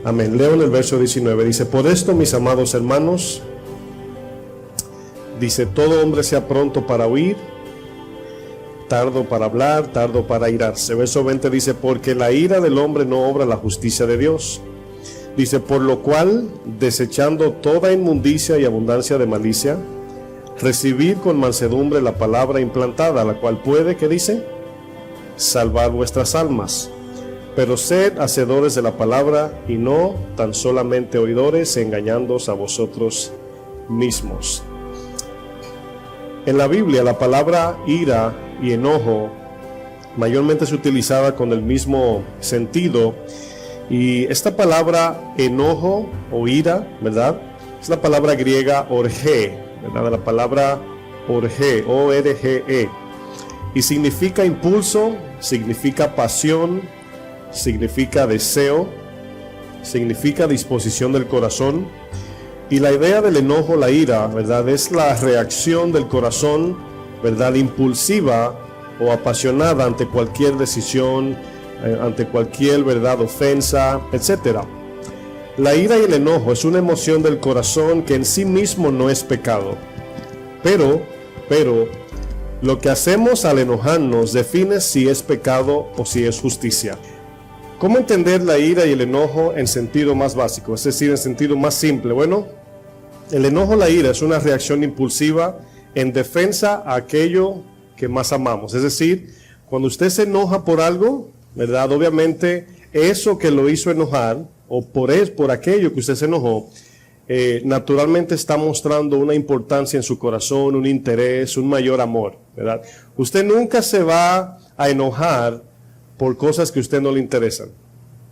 Amén. Leo en el verso 19. Dice: por esto, mis amados hermanos, dice, todo hombre sea pronto para oír, tardo para hablar, tardo para airarse. Verso 20 dice: porque la ira del hombre no obra la justicia de Dios. Dice: por lo cual, desechando toda inmundicia y abundancia de malicia, recibid con mansedumbre la palabra implantada, la cual puede, ¿qué dice? Salvar vuestras almas. Pero sed hacedores de la palabra y no tan solamente oidores, engañándoos a vosotros mismos. En la Biblia la palabra ira y enojo mayormente es utilizada con el mismo sentido, y esta palabra enojo o ira, ¿verdad? Es la palabra griega orge, ¿verdad? La palabra orge, O-R-G-E, y significa impulso, significa pasión, significa deseo, significa disposición del corazón. Y la idea del enojo, la ira, ¿verdad?, es la reacción del corazón, ¿verdad?, impulsiva o apasionada ante cualquier decisión, ante cualquier, ¿verdad?, ofensa, etc. La ira y el enojo es una emoción del corazón que en sí mismo no es pecado. Pero, lo que hacemos al enojarnos define si es pecado o si es justicia. ¿Cómo entender la ira y el enojo en sentido más básico? Es decir, en sentido más simple. Bueno, el enojo, la ira, es una reacción impulsiva en defensa a aquello que más amamos. Es decir, cuando usted se enoja por algo, ¿verdad? Obviamente, eso que lo hizo enojar, o por aquello que usted se enojó, naturalmente está mostrando una importancia en su corazón, un interés, un mayor amor, ¿verdad? Usted nunca se va a enojar por cosas que a usted no le interesan.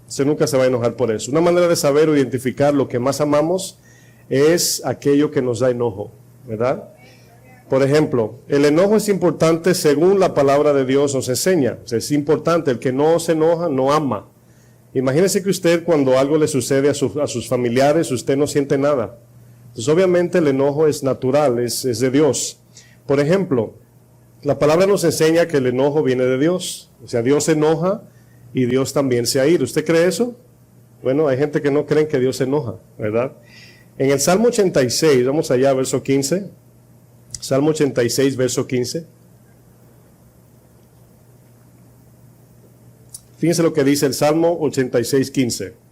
Usted nunca se va a enojar por eso. Una manera de saber o identificar lo que más amamos es aquello que nos da enojo, ¿verdad? Por ejemplo, el enojo es importante según la palabra de Dios nos enseña. O sea, es importante. El que no se enoja no ama. Imagínese que usted, cuando algo le sucede a sus familiares, usted no siente nada. Entonces, obviamente el enojo es natural, es de Dios. Por ejemplo, la palabra nos enseña que el enojo viene de Dios. O sea, Dios se enoja y Dios también se aira. ¿Usted cree eso? Bueno, hay gente que no cree que Dios se enoja, ¿verdad? En el Salmo 86, vamos allá, verso 15. Salmo 86, verso 15. Fíjense lo que dice el Salmo 86, 15.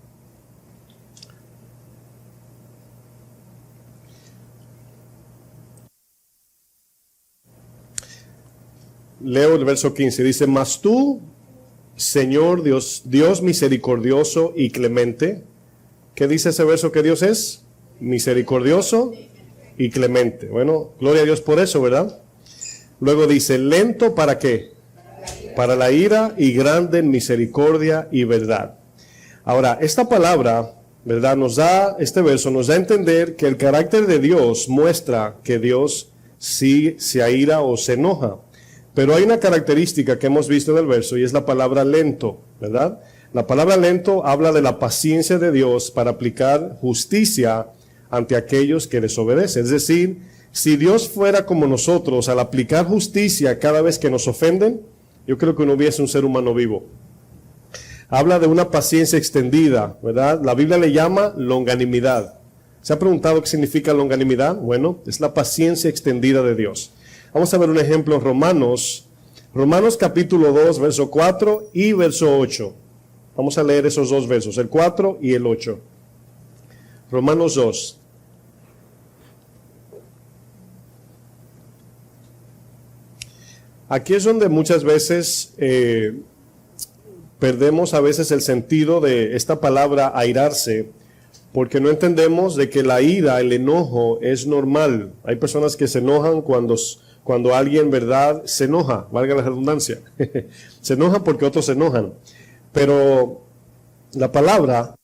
Leo el verso 15, dice: mas tú, Señor Dios misericordioso y clemente. ¿Qué dice ese verso que Dios es? Misericordioso y clemente. Bueno, gloria a Dios por eso, ¿verdad? Luego dice: lento ¿para qué? Para la ira y grande en misericordia y verdad. Ahora, esta palabra, ¿verdad?, este verso nos da a entender que el carácter de Dios muestra que Dios sí se aira o se enoja. Pero hay una característica que hemos visto en el verso, y es la palabra lento, ¿verdad? La palabra lento habla de la paciencia de Dios para aplicar justicia ante aquellos que desobedecen. Es decir, si Dios fuera como nosotros al aplicar justicia cada vez que nos ofenden, yo creo que no hubiese un ser humano vivo. Habla de una paciencia extendida, ¿verdad? La Biblia le llama longanimidad. ¿Se ha preguntado qué significa longanimidad? Bueno, es la paciencia extendida de Dios. Vamos a ver un ejemplo en Romanos capítulo 2, verso 4 y verso 8. Vamos a leer esos dos versos, el 4 y el 8. Romanos 2. Aquí es donde muchas veces perdemos a veces el sentido de esta palabra airarse, porque no entendemos de que la ira, el enojo es normal. Hay personas que se enojan cuando alguien, ¿verdad?, se enoja, valga la redundancia. Se enoja porque otros se enojan. Pero la palabra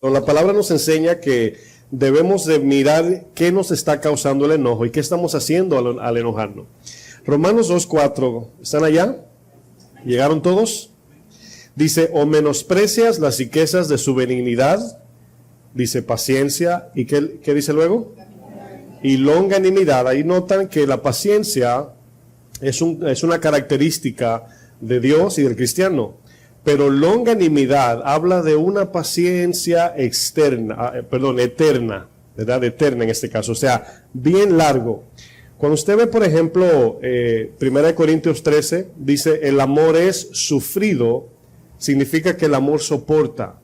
nos enseña que debemos de mirar qué nos está causando el enojo y qué estamos haciendo al enojarnos. Romanos 2:4, ¿están allá? ¿Llegaron todos? Dice: o menosprecias las riquezas de su benignidad, dice paciencia, ¿y qué dice luego? Y longanimidad. Ahí notan que la paciencia es una característica de Dios y del cristiano. Pero longanimidad habla de una paciencia eterna, ¿verdad? Eterna en este caso, o sea, bien largo. Cuando usted ve, por ejemplo, 1 Corintios 13, dice, el amor es sufrido, significa que el amor soporta.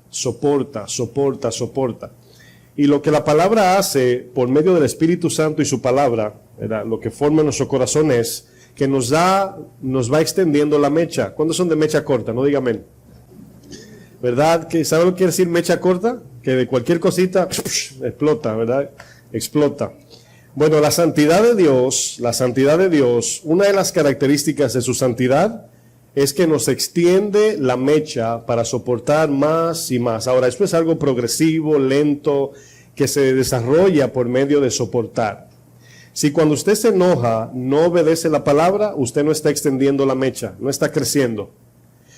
Y lo que la palabra hace por medio del Espíritu Santo y su palabra, ¿verdad? Lo que forma nuestro corazón es que nos va extendiendo la mecha. ¿Cuándo son de mecha corta? No diga amén. ¿Verdad? ¿Sabe lo que quiere decir mecha corta? Que de cualquier cosita explota, ¿verdad? Explota. Bueno, la santidad de Dios, una de las características de su santidad es que nos extiende la mecha para soportar más y más. Ahora, esto es algo progresivo, lento, que se desarrolla por medio de soportar. Si cuando usted se enoja no obedece la palabra, usted no está extendiendo la mecha, no está creciendo.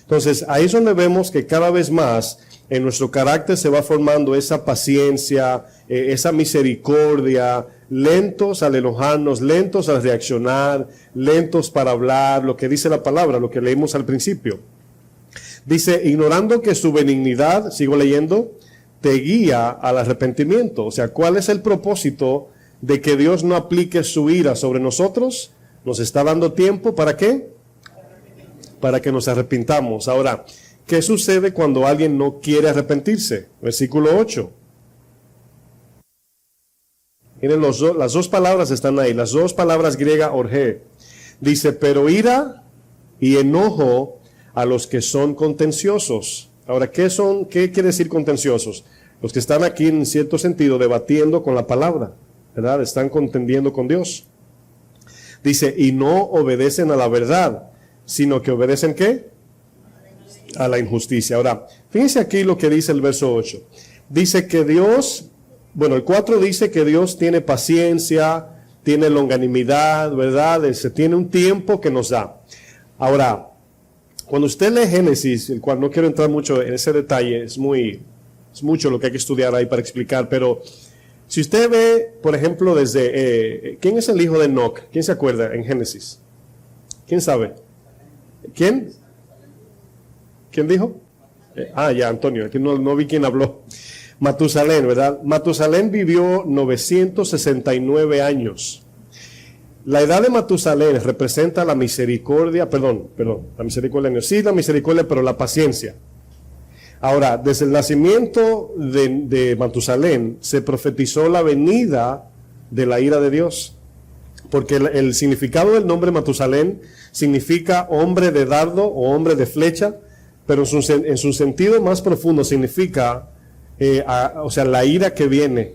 Entonces, ahí es donde vemos que cada vez más en nuestro carácter se va formando esa paciencia, esa misericordia, lentos al enojarnos, lentos al reaccionar, lentos para hablar, lo que dice la palabra, lo que leímos al principio. Dice, ignorando que su benignidad, sigo leyendo, te guía al arrepentimiento. O sea, ¿cuál es el propósito de que Dios no aplique su ira sobre nosotros? Nos está dando tiempo, ¿para qué? Para que nos arrepintamos. Ahora, ¿qué sucede cuando alguien no quiere arrepentirse? Versículo 8. Miren, las dos palabras están ahí, las dos palabras griega orge. Dice, pero ira y enojo a los que son contenciosos. Ahora, ¿qué quiere decir contenciosos? Los que están aquí en cierto sentido debatiendo con la palabra, ¿verdad? Están contendiendo con Dios. Dice, y no obedecen a la verdad, sino que obedecen ¿qué? A la injusticia. Ahora, fíjense aquí lo que dice el verso 8. Dice que Dios, el 4 dice que Dios tiene paciencia, tiene longanimidad, ¿verdad? Tiene un tiempo que nos da. Ahora, cuando usted lee Génesis, el cual no quiero entrar mucho en ese detalle, es mucho lo que hay que estudiar ahí para explicar, pero si usted ve, por ejemplo, desde, ¿quién es el hijo de Enoc? ¿Quién se acuerda en Génesis? ¿Quién sabe? ¿Quién? ¿Quién dijo? Ya, Antonio, aquí no vi quién habló. Matusalén, ¿verdad? Matusalén vivió 969 años. La edad de Matusalén representa la misericordia, la misericordia, no, sí, la misericordia, pero la paciencia. Ahora, desde el nacimiento de Matusalén se profetizó la venida de la ira de Dios. Porque el significado del nombre Matusalén significa hombre de dardo o hombre de flecha, pero en su sentido más profundo significa, la ira que viene.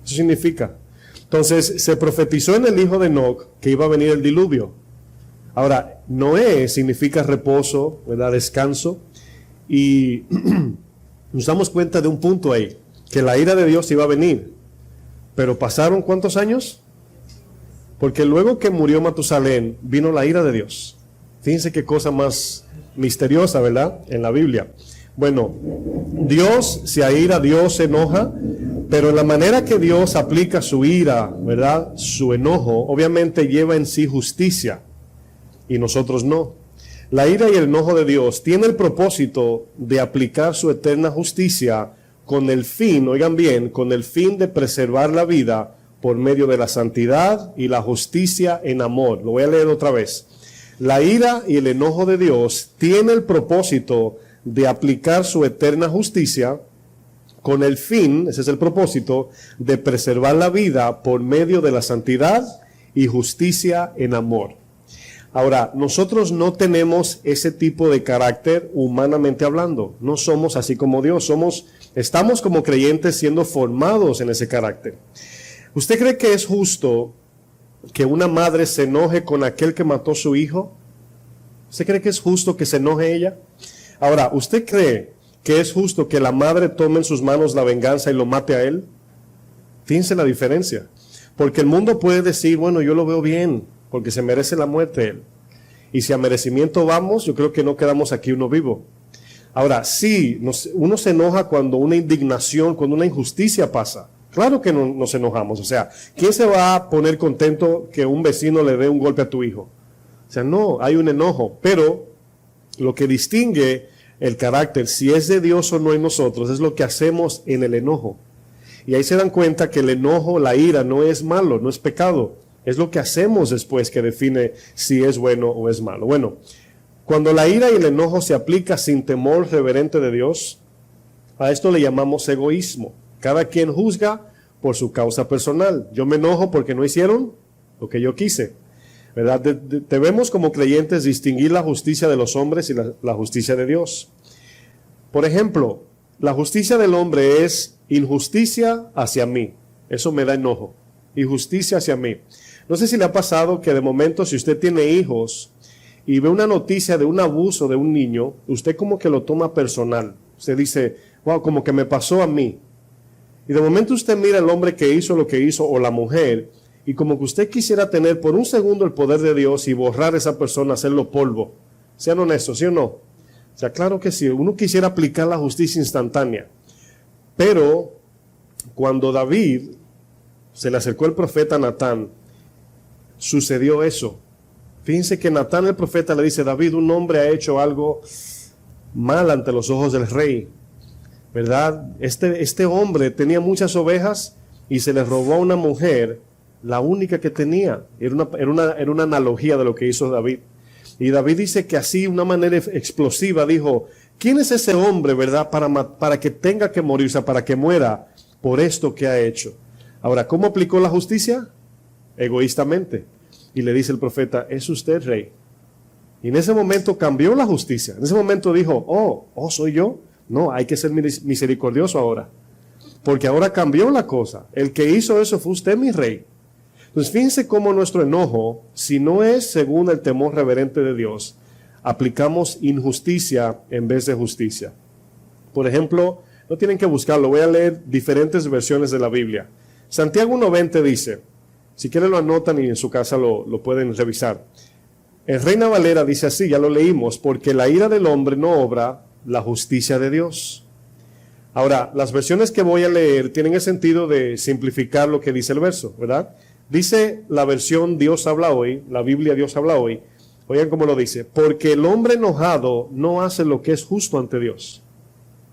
Eso significa. Entonces, se profetizó en el hijo de Enoc que iba a venir el diluvio. Ahora, Noé significa reposo, ¿verdad? Descanso. Y nos damos cuenta de un punto ahí, que la ira de Dios iba a venir. Pero pasaron ¿cuántos años? Porque luego que murió Matusalén, vino la ira de Dios. Fíjense qué cosa más misteriosa, ¿verdad? En la Biblia. Bueno, Dios se aira, Dios se enoja, pero en la manera que Dios aplica su ira, ¿verdad? Su enojo, obviamente lleva en sí justicia, y nosotros no. La ira y el enojo de Dios tiene el propósito de aplicar su eterna justicia con el fin, oigan bien, con el fin de preservar la vida por medio de la santidad y la justicia en amor. Lo voy a leer otra vez. La ira y el enojo de Dios tiene el propósito de aplicar su eterna justicia con el fin, ese es el propósito, de preservar la vida por medio de la santidad y justicia en amor. Ahora, nosotros no tenemos ese tipo de carácter humanamente hablando. No somos así como Dios. Estamos como creyentes siendo formados en ese carácter. ¿Usted cree que es justo que una madre se enoje con aquel que mató a su hijo? ¿Usted cree que es justo que se enoje ella? Ahora, ¿usted cree que es justo que la madre tome en sus manos la venganza y lo mate a él? Fíjense la diferencia. Porque el mundo puede decir, bueno, yo lo veo bien, porque se merece la muerte él. Y si a merecimiento vamos, yo creo que no quedamos aquí uno vivo. Ahora, sí, uno se enoja cuando una indignación, cuando una injusticia pasa. Claro que no nos enojamos. O sea, ¿quién se va a poner contento que un vecino le dé un golpe a tu hijo? O sea, no, hay un enojo. Pero lo que distingue el carácter, si es de Dios o no en nosotros, es lo que hacemos en el enojo. Y ahí se dan cuenta que el enojo, la ira, no es malo, no es pecado. Es lo que hacemos después que define si es bueno o es malo. Bueno, cuando la ira y el enojo se aplica sin temor reverente de Dios, a esto le llamamos egoísmo. Cada quien juzga por su causa personal. Yo me enojo porque no hicieron lo que yo quise, ¿verdad? Debemos como creyentes distinguir la justicia de los hombres y la justicia de Dios. Por ejemplo, la justicia del hombre es injusticia hacia mí. Eso me da enojo. Injusticia hacia mí. No sé si le ha pasado que de momento, si usted tiene hijos y ve una noticia de un abuso de un niño, usted como que lo toma personal. Usted dice, wow, como que me pasó a mí. Y de momento usted mira al hombre que hizo lo que hizo o la mujer, y como que usted quisiera tener por un segundo el poder de Dios y borrar a esa persona, hacerlo polvo. Sean honestos, ¿sí o no? O sea, claro que sí, uno quisiera aplicar la justicia instantánea. Pero cuando David se le acercó el profeta Natán, sucedió eso. Fíjense que Natán el profeta le dice, David, un hombre ha hecho algo mal ante los ojos del rey, ¿verdad? Este hombre tenía muchas ovejas y se le robó a una mujer, la única que tenía. Era una analogía de lo que hizo David. Y David dice que así, de una manera explosiva, dijo, ¿quién es ese hombre, verdad, para que tenga que morir, o sea, para que muera por esto que ha hecho? Ahora, ¿cómo aplicó la justicia? Egoístamente. Y le dice el profeta, ¿es usted rey? Y en ese momento cambió la justicia. En ese momento dijo, oh, ¿soy yo? No, hay que ser misericordioso ahora. Porque ahora cambió la cosa. El que hizo eso fue usted, mi rey. Entonces, fíjense cómo nuestro enojo, si no es según el temor reverente de Dios, aplicamos injusticia en vez de justicia. Por ejemplo, no tienen que buscarlo, voy a leer diferentes versiones de la Biblia. Santiago 1:20 dice, si quieren lo anotan y en su casa lo pueden revisar. En Reina Valera dice así, ya lo leímos, porque la ira del hombre no obra la justicia de Dios. Ahora, las versiones que voy a leer tienen el sentido de simplificar lo que dice el verso, ¿verdad? Dice la versión Dios habla hoy, la Biblia Dios habla hoy, oigan cómo lo dice, porque el hombre enojado no hace lo que es justo ante Dios.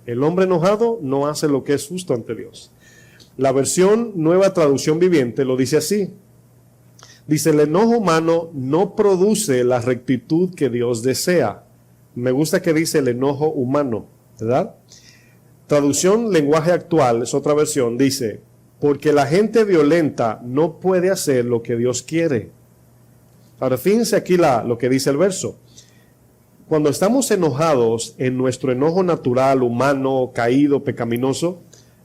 El hombre enojado no hace lo que es justo ante Dios. La versión Nueva Traducción Viviente lo dice así. Dice, el enojo humano no produce la rectitud que Dios desea. Me gusta que dice el enojo humano, ¿verdad? Traducción Lenguaje Actual, es otra versión, dice, porque la gente violenta no puede hacer lo que Dios quiere. Ahora, fíjense aquí lo que dice el verso. Cuando estamos enojados en nuestro enojo natural, humano, caído, pecaminoso,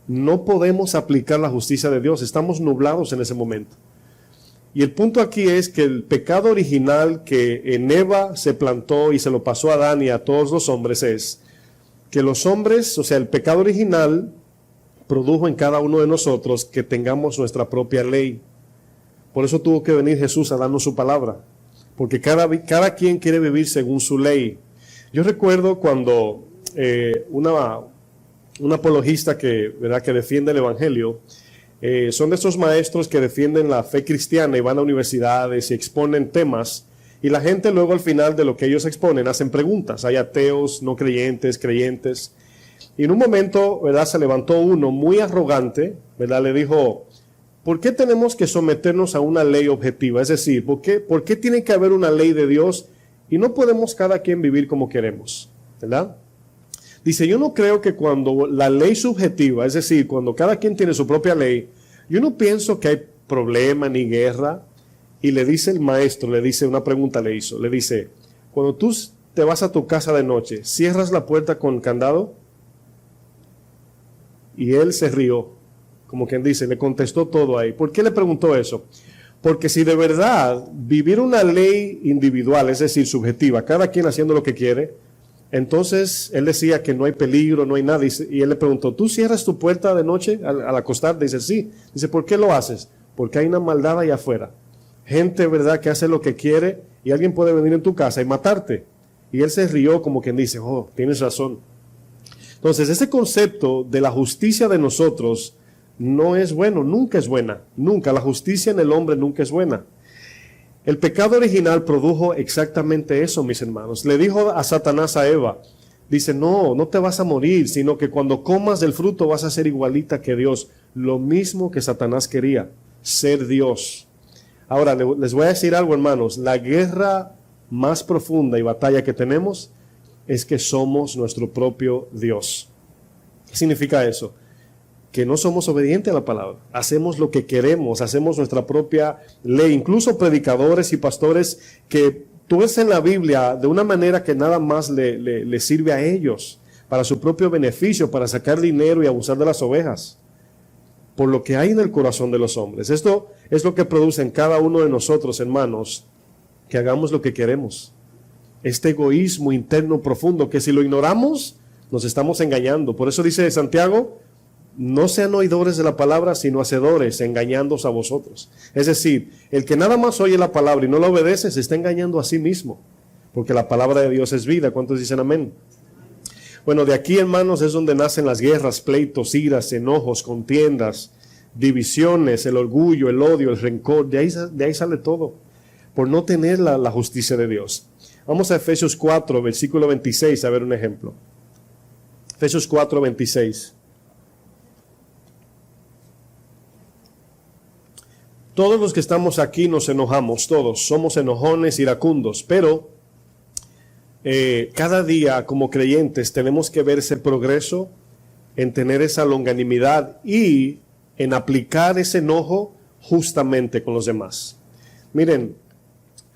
no podemos aplicar la justicia de Dios. Estamos nublados en ese momento. Y el punto aquí es que el pecado original que en Eva se plantó y se lo pasó a Adán y a todos los hombres es que los hombres, o sea, el pecado original produjo en cada uno de nosotros que tengamos nuestra propia ley. Por eso tuvo que venir Jesús a darnos su palabra, porque cada quien quiere vivir según su ley. Yo recuerdo cuando un apologista que defiende el evangelio, son de esos maestros que defienden la fe cristiana y van a universidades y exponen temas, y la gente luego al final de lo que ellos exponen hacen preguntas. Hay ateos, no creyentes, creyentes. Y en un momento, ¿verdad?, se levantó uno muy arrogante, ¿verdad?, le dijo, ¿por qué tenemos que someternos a una ley objetiva? Es decir, ¿por qué tiene que haber una ley de Dios y no podemos cada quien vivir como queremos? ¿Verdad? Dice, yo no creo que cuando la ley subjetiva, es decir, cuando cada quien tiene su propia ley, yo no pienso que hay problema ni guerra. Y le dice el maestro, una pregunta le hizo, le dice, cuando tú te vas a tu casa de noche, ¿cierras la puerta con candado? Y él se rió, como quien dice, le contestó todo ahí. ¿Por qué le preguntó eso? Porque si de verdad vivir una ley individual, es decir, subjetiva, cada quien haciendo lo que quiere, entonces él decía que no hay peligro, no hay nada. Y él le preguntó, ¿tú cierras tu puerta de noche al acostarte? Dice, sí. Dice, ¿por qué lo haces? Porque hay una maldad allá afuera. Gente, ¿verdad?, que hace lo que quiere y alguien puede venir en tu casa y matarte. Y él se rió como quien dice, oh, tienes razón. Entonces, ese concepto de la justicia de nosotros no es bueno, nunca es buena, nunca. La justicia en el hombre nunca es buena. El pecado original produjo exactamente eso, mis hermanos. Le dijo a Satanás a Eva, Dice, no, no te vas a morir, sino que cuando comas del fruto vas a ser igualita que Dios. Lo mismo que Satanás quería, ser Dios. Ahora, les voy a decir algo, hermanos. La guerra más profunda y batalla que tenemos es que somos nuestro propio Dios. ¿Qué significa eso? Que no somos obedientes a la palabra. Hacemos lo que queremos, hacemos nuestra propia ley. Incluso predicadores y pastores que tuercen la Biblia de una manera que nada más le sirve a ellos, para su propio beneficio, para sacar dinero y abusar de las ovejas. Por lo que hay en el corazón de los hombres. Esto es lo que produce en cada uno de nosotros, hermanos, que hagamos lo que queremos. Este egoísmo interno profundo que si lo ignoramos, nos estamos engañando. Por eso dice Santiago, no sean oidores de la palabra, sino hacedores, engañándoos a vosotros. Es decir, el que nada más oye la palabra y no la obedece, se está engañando a sí mismo. Porque la palabra de Dios es vida. ¿Cuántos dicen amén? Bueno, de aquí, hermanos, es donde nacen las guerras, pleitos, iras, enojos, contiendas, divisiones, el orgullo, el odio, el rencor. De ahí sale todo, por no tener la justicia de Dios. Vamos a Efesios 4, versículo 26, a ver un ejemplo. Efesios 4, 26. Todos los que estamos aquí nos enojamos, todos, somos enojones, iracundos, pero cada día como creyentes tenemos que ver ese progreso en tener esa longanimidad y en aplicar ese enojo justamente con los demás. Miren,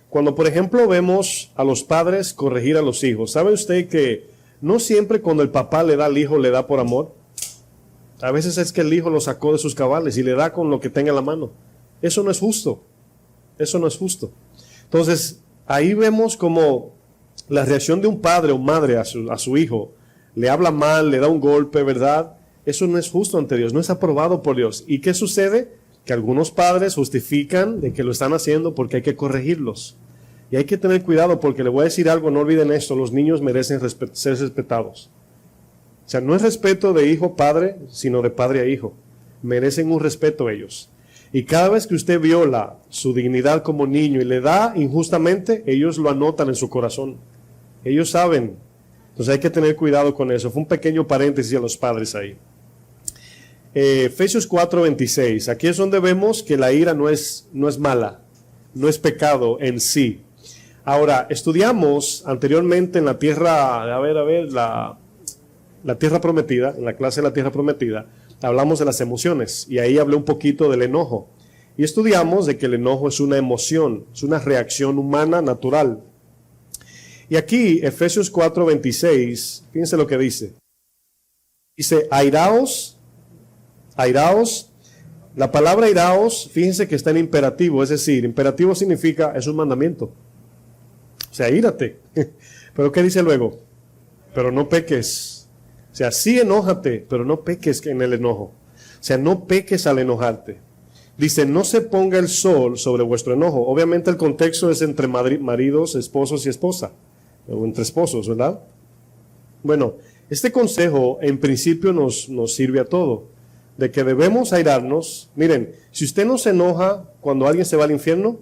cuando por ejemplo vemos a los padres corregir a los hijos, ¿sabe usted que no siempre cuando el papá le da al hijo le da por amor? A veces es que el hijo lo sacó de sus cabales y le da con lo que tenga en la mano. Eso no es justo. Eso no es justo. Entonces, ahí vemos como la reacción de un padre o madre a su hijo. Le habla mal, le da un golpe, ¿verdad? Eso no es justo ante Dios, no es aprobado por Dios. ¿Y qué sucede? Que algunos padres justifican de que lo están haciendo porque hay que corregirlos. Y hay que tener cuidado porque le voy a decir algo, no olviden esto, los niños merecen ser respetados. O sea, no es respeto de hijo a padre, sino de padre a hijo. Merecen un respeto ellos. Y cada vez que usted viola su dignidad como niño y le da injustamente, ellos lo anotan en su corazón. Ellos saben. Entonces hay que tener cuidado con eso. Fue un pequeño paréntesis a los padres ahí. Efesios 4:26. Aquí es donde vemos que la ira no es mala, no es pecado en sí. Ahora, estudiamos anteriormente en la tierra, la tierra prometida, en la clase de la tierra prometida, hablamos de las emociones y ahí hablé un poquito del enojo. Y estudiamos de que el enojo es una emoción, es una reacción humana natural. Y aquí, Efesios 4:26, fíjense lo que dice. Dice, airaos. La palabra airaos, fíjense que está en imperativo, es decir, imperativo significa, es un mandamiento. O sea, írate. Pero ¿qué dice luego? Pero no peques. O sea, sí enójate, pero no peques en el enojo. O sea, no peques al enojarte. Dice, no se ponga el sol sobre vuestro enojo. Obviamente el contexto es entre maridos, esposos y esposa. O entre esposos, ¿verdad? Bueno, este consejo en principio nos sirve a todo. De que debemos airarnos. Miren, si usted no se enoja cuando alguien se va al infierno,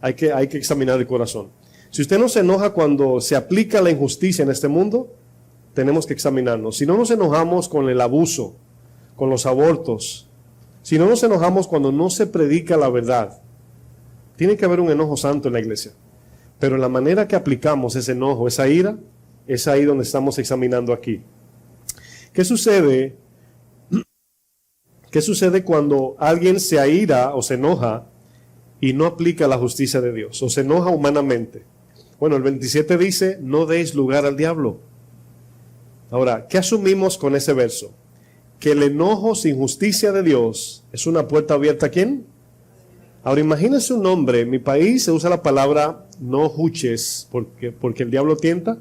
hay que examinar el corazón. Si usted no se enoja cuando se aplica la injusticia en este mundo, tenemos que examinarnos. Si no nos enojamos con el abuso, con los abortos, si no nos enojamos cuando no se predica la verdad, tiene que haber un enojo santo en la iglesia. Pero la manera que aplicamos ese enojo, esa ira, es ahí donde estamos examinando aquí. ¿Qué sucede? ¿Qué sucede cuando alguien se aira o se enoja y no aplica la justicia de Dios? O se enoja humanamente. Bueno, el 27 dice, no deis lugar al diablo. Ahora, ¿qué asumimos con ese verso? Que el enojo sin justicia de Dios es una puerta abierta ¿a quién? Ahora imagínense un hombre, en mi país se usa la palabra no juches porque el diablo tienta.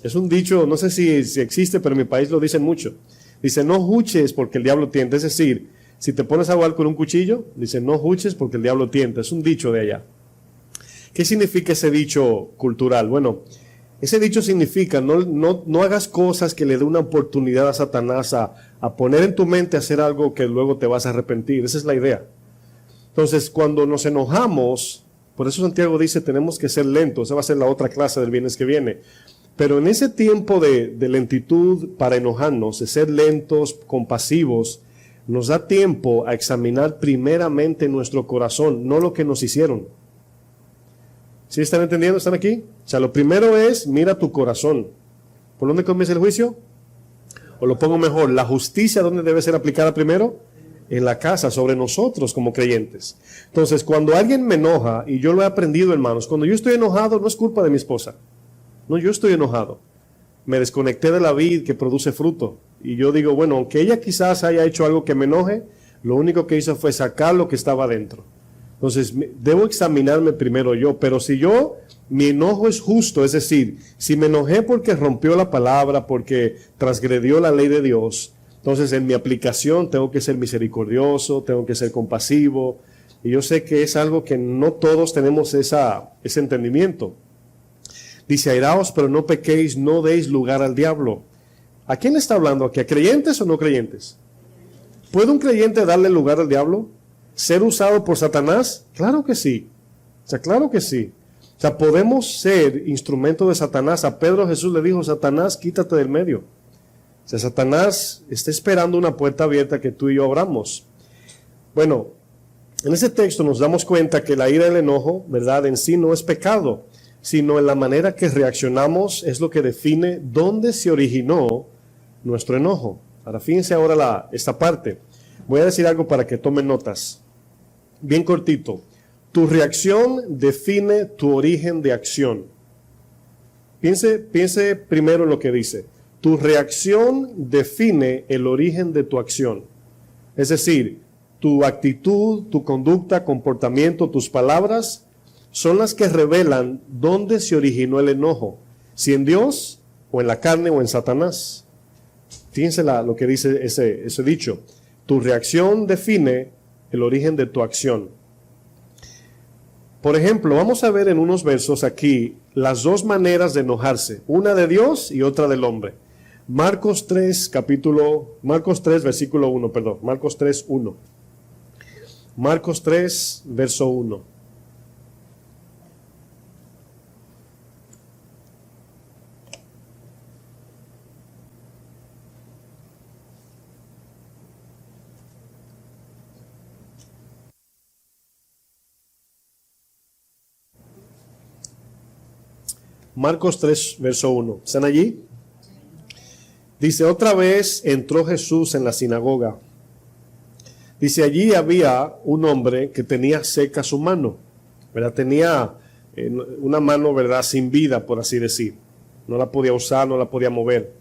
Es un dicho, no sé si existe, pero en mi país lo dicen mucho. Dice, no juches porque el diablo tienta. Es decir, si te pones a jugar con un cuchillo, dice, no juches porque el diablo tienta. Es un dicho de allá. ¿Qué significa ese dicho cultural? Bueno, ese dicho significa, no hagas cosas que le dé una oportunidad a Satanás a poner en tu mente hacer algo que luego te vas a arrepentir. Esa es la idea. Entonces, cuando nos enojamos, por eso Santiago dice, tenemos que ser lentos. Esa va a ser la otra clase del viernes que viene. Pero en ese tiempo de lentitud para enojarnos, de ser lentos, compasivos, nos da tiempo a examinar primeramente nuestro corazón, no lo que nos hicieron. ¿Sí están entendiendo? ¿Están aquí? O sea, lo primero es, mira tu corazón. ¿Por dónde comienza el juicio? O lo pongo mejor, la justicia, ¿dónde debe ser aplicada primero? En la casa, sobre nosotros como creyentes. Entonces, cuando alguien me enoja, y yo lo he aprendido, hermanos, cuando yo estoy enojado no es culpa de mi esposa. No, yo estoy enojado. Me desconecté de la vid que produce fruto. Y yo digo, bueno, aunque ella quizás haya hecho algo que me enoje, lo único que hizo fue sacar lo que estaba dentro. Entonces, debo examinarme primero yo. Pero si mi enojo es justo, es decir, si me enojé porque rompió la palabra, porque transgredió la ley de Dios, entonces en mi aplicación tengo que ser misericordioso, tengo que ser compasivo. Y yo sé que es algo que no todos tenemos ese entendimiento. Dice, airaos, pero no pequéis, no deis lugar al diablo. ¿A quién le está hablando aquí? ¿A creyentes o no creyentes? ¿Puede un creyente darle lugar al diablo? ¿Ser usado por Satanás? Claro que sí. O sea, claro que sí. O sea, podemos ser instrumento de Satanás. A Pedro Jesús le dijo, Satanás, quítate del medio. O sea, Satanás está esperando una puerta abierta que tú y yo abramos. Bueno, en ese texto nos damos cuenta que la ira y el enojo, ¿verdad?, en sí no es pecado, sino en la manera que reaccionamos es lo que define dónde se originó nuestro enojo. Ahora, fíjense ahora esta parte. Voy a decir algo para que tomen notas. Bien cortito. Tu reacción define tu origen de acción. Piense primero en lo que dice. Tu reacción define el origen de tu acción. Es decir, tu actitud, tu conducta, comportamiento, tus palabras son las que revelan dónde se originó el enojo, si en Dios o en la carne o en Satanás. Fíjense lo que dice ese dicho. Tu reacción define el origen de tu acción. Por ejemplo, vamos a ver en unos versos aquí las dos maneras de enojarse, una de Dios y otra del hombre. Marcos 3, versículo 1, perdón, Marcos 3, 1. Marcos 3, verso 1. Marcos 3, verso 1. ¿Están allí? Dice, otra vez entró Jesús en la sinagoga. Dice, allí había un hombre que tenía seca su mano, ¿verdad? Tenía una mano, ¿verdad?, sin vida, por así decir. No la podía usar, no la podía mover.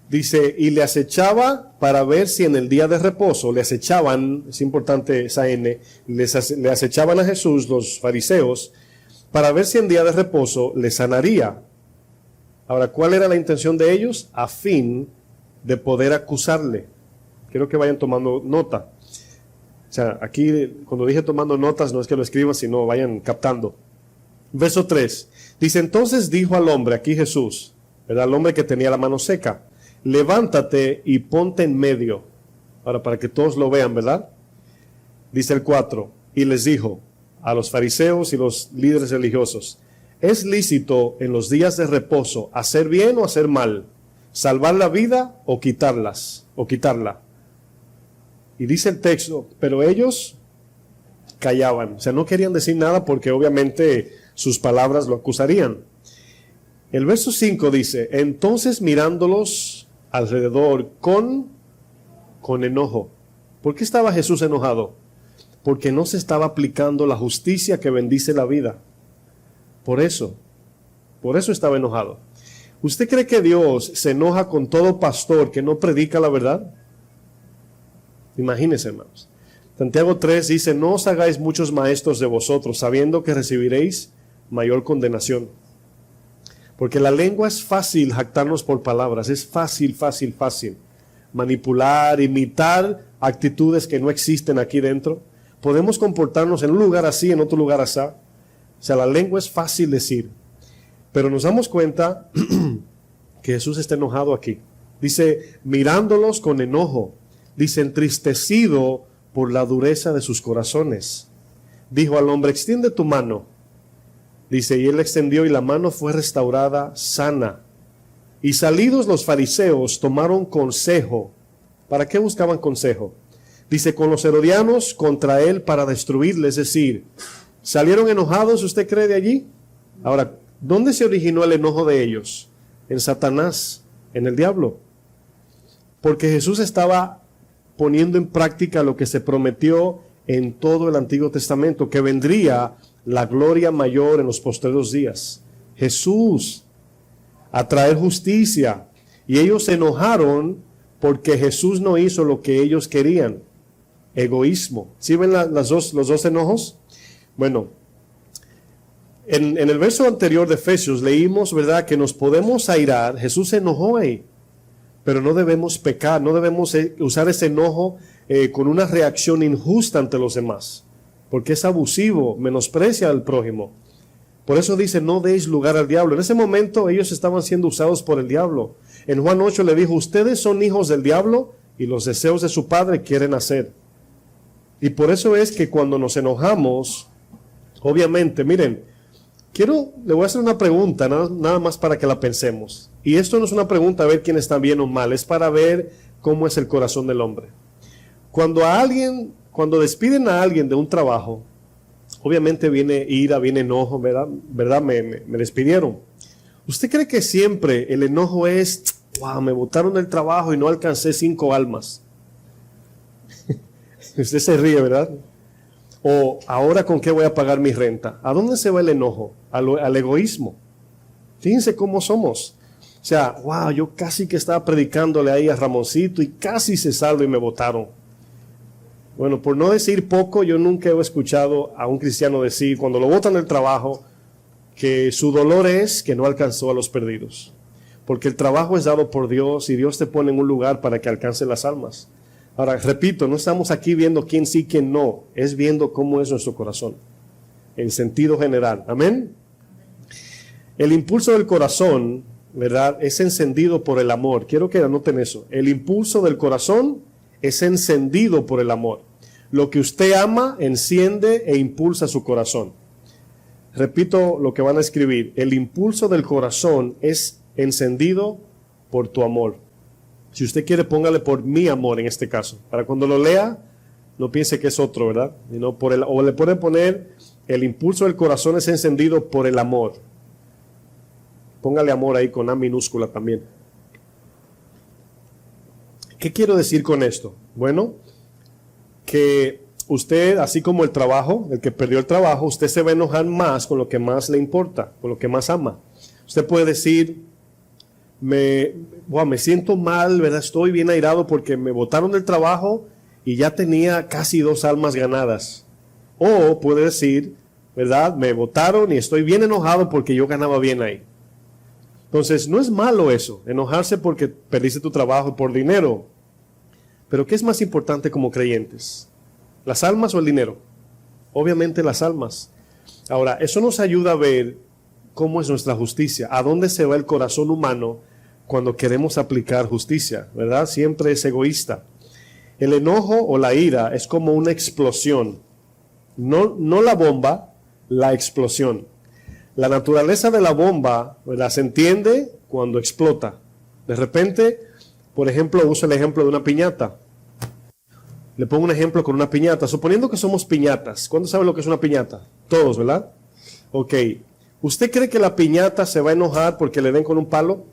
Dice, y le acechaba para ver si en el día de reposo, le acechaban, es importante esa N, le acechaban a Jesús los fariseos, para ver si en día de reposo le sanaría. Ahora, ¿cuál era la intención de ellos? A fin de poder acusarle. Quiero que vayan tomando nota. O sea, aquí cuando dije tomando notas, no es que lo escriban, sino vayan captando. Verso 3. Dice, entonces dijo al hombre, aquí Jesús, ¿verdad?, al hombre que tenía la mano seca, levántate y ponte en medio. Ahora, para que todos lo vean, ¿verdad? Dice el 4. Y les dijo a los fariseos y los líderes religiosos, ¿es lícito en los días de reposo hacer bien o hacer mal? ¿Salvar la vida o quitarla? Y dice el texto, pero ellos callaban. O sea, no querían decir nada porque obviamente sus palabras lo acusarían. El verso 5 dice, entonces mirándolos alrededor con enojo. ¿Por qué estaba Jesús enojado? Porque no se estaba aplicando la justicia que bendice la vida. Por eso estaba enojado. ¿Usted cree que Dios se enoja con todo pastor que no predica la verdad? Imagínense, hermanos. Santiago 3 dice, no os hagáis muchos maestros de vosotros, sabiendo que recibiréis mayor condenación. Porque la lengua es fácil jactarnos por palabras, es fácil. Manipular, imitar actitudes que no existen aquí dentro. Podemos comportarnos en un lugar así, en otro lugar así. O sea, la lengua es fácil decir. Pero nos damos cuenta que Jesús está enojado aquí. Dice, mirándolos con enojo. Dice, entristecido por la dureza de sus corazones. Dijo al hombre, extiende tu mano. Dice, y él extendió y la mano fue restaurada sana. Y salidos los fariseos tomaron consejo. ¿Para qué buscaban consejo? Dice, con los herodianos contra él para destruirle. Es decir, ¿salieron enojados, usted cree, de allí? Ahora, ¿dónde se originó el enojo de ellos? En Satanás, en el diablo. Porque Jesús estaba poniendo en práctica lo que se prometió en todo el Antiguo Testamento, que vendría la gloria mayor en los postreros días. Jesús a traer justicia. Y ellos se enojaron porque Jesús no hizo lo que ellos querían. Egoísmo. ¿Sí ven los dos enojos? Bueno, en el verso anterior de Efesios leímos, ¿verdad?, que nos podemos airar. Jesús se enojó ahí, pero no debemos pecar, no debemos usar ese enojo con una reacción injusta ante los demás, porque es abusivo, menosprecia al prójimo. Por eso dice, no deis lugar al diablo. En ese momento ellos estaban siendo usados por el diablo. En Juan 8 le dijo, ustedes son hijos del diablo y los deseos de su padre quieren hacer. Y por eso es que cuando nos enojamos, obviamente, miren, le voy a hacer una pregunta, nada más para que la pensemos. Y esto no es una pregunta a ver quién está bien o mal, es para ver cómo es el corazón del hombre. Cuando despiden a alguien de un trabajo, obviamente viene ira, viene enojo, ¿verdad? Me despidieron. ¿Usted cree que siempre el enojo es, wow, me botaron del trabajo y no alcancé 5 almas? Usted se ríe, ¿verdad? O ahora con qué voy a pagar mi renta. ¿A dónde se va el enojo? Al egoísmo. Fíjense cómo somos. O sea, wow, yo casi que estaba predicándole ahí a Ramoncito y casi se salvo y me botaron. Bueno, por no decir poco, yo nunca he escuchado a un cristiano decir, cuando lo botan del trabajo, que su dolor es que no alcanzó a los perdidos. Porque el trabajo es dado por Dios y Dios te pone en un lugar para que alcance las almas. Ahora, repito, no estamos aquí viendo quién sí, quién no, es viendo cómo es nuestro corazón, en sentido general. ¿Amén? El impulso del corazón, ¿verdad?, es encendido por el amor. Quiero que anoten eso. El impulso del corazón es encendido por el amor. Lo que usted ama, enciende e impulsa su corazón. Repito lo que van a escribir. El impulso del corazón es encendido por tu amor. Si usted quiere, póngale por mi amor en este caso. Para cuando lo lea, no piense que es otro, ¿verdad? O le pueden poner, el impulso del corazón es encendido por el amor. Póngale amor ahí con A minúscula también. ¿Qué quiero decir con esto? Bueno, que usted, así como el trabajo, el que perdió el trabajo, usted se va a enojar más con lo que más le importa, con lo que más ama. Usted puede decir, me siento mal, ¿verdad? Estoy bien airado porque me botaron del trabajo y ya tenía casi 2 almas ganadas. O puede decir, ¿verdad? Me botaron y estoy bien enojado porque yo ganaba bien ahí. Entonces, no es malo eso, enojarse porque perdiste tu trabajo por dinero. Pero ¿qué es más importante como creyentes? ¿Las almas o el dinero? Obviamente las almas. Ahora, eso nos ayuda a ver cómo es nuestra justicia, a dónde se va el corazón humano cuando queremos aplicar justicia, ¿verdad? Siempre es egoísta. El enojo o la ira es como una explosión. No la bomba, la explosión. La naturaleza de la bomba, ¿verdad?, se entiende cuando explota. De repente, por ejemplo, uso el ejemplo de una piñata. Le pongo un ejemplo con una piñata. Suponiendo que somos piñatas. ¿Cuántos saben lo que es una piñata? Todos, ¿verdad? Ok. ¿Usted cree que la piñata se va a enojar porque le den con un palo?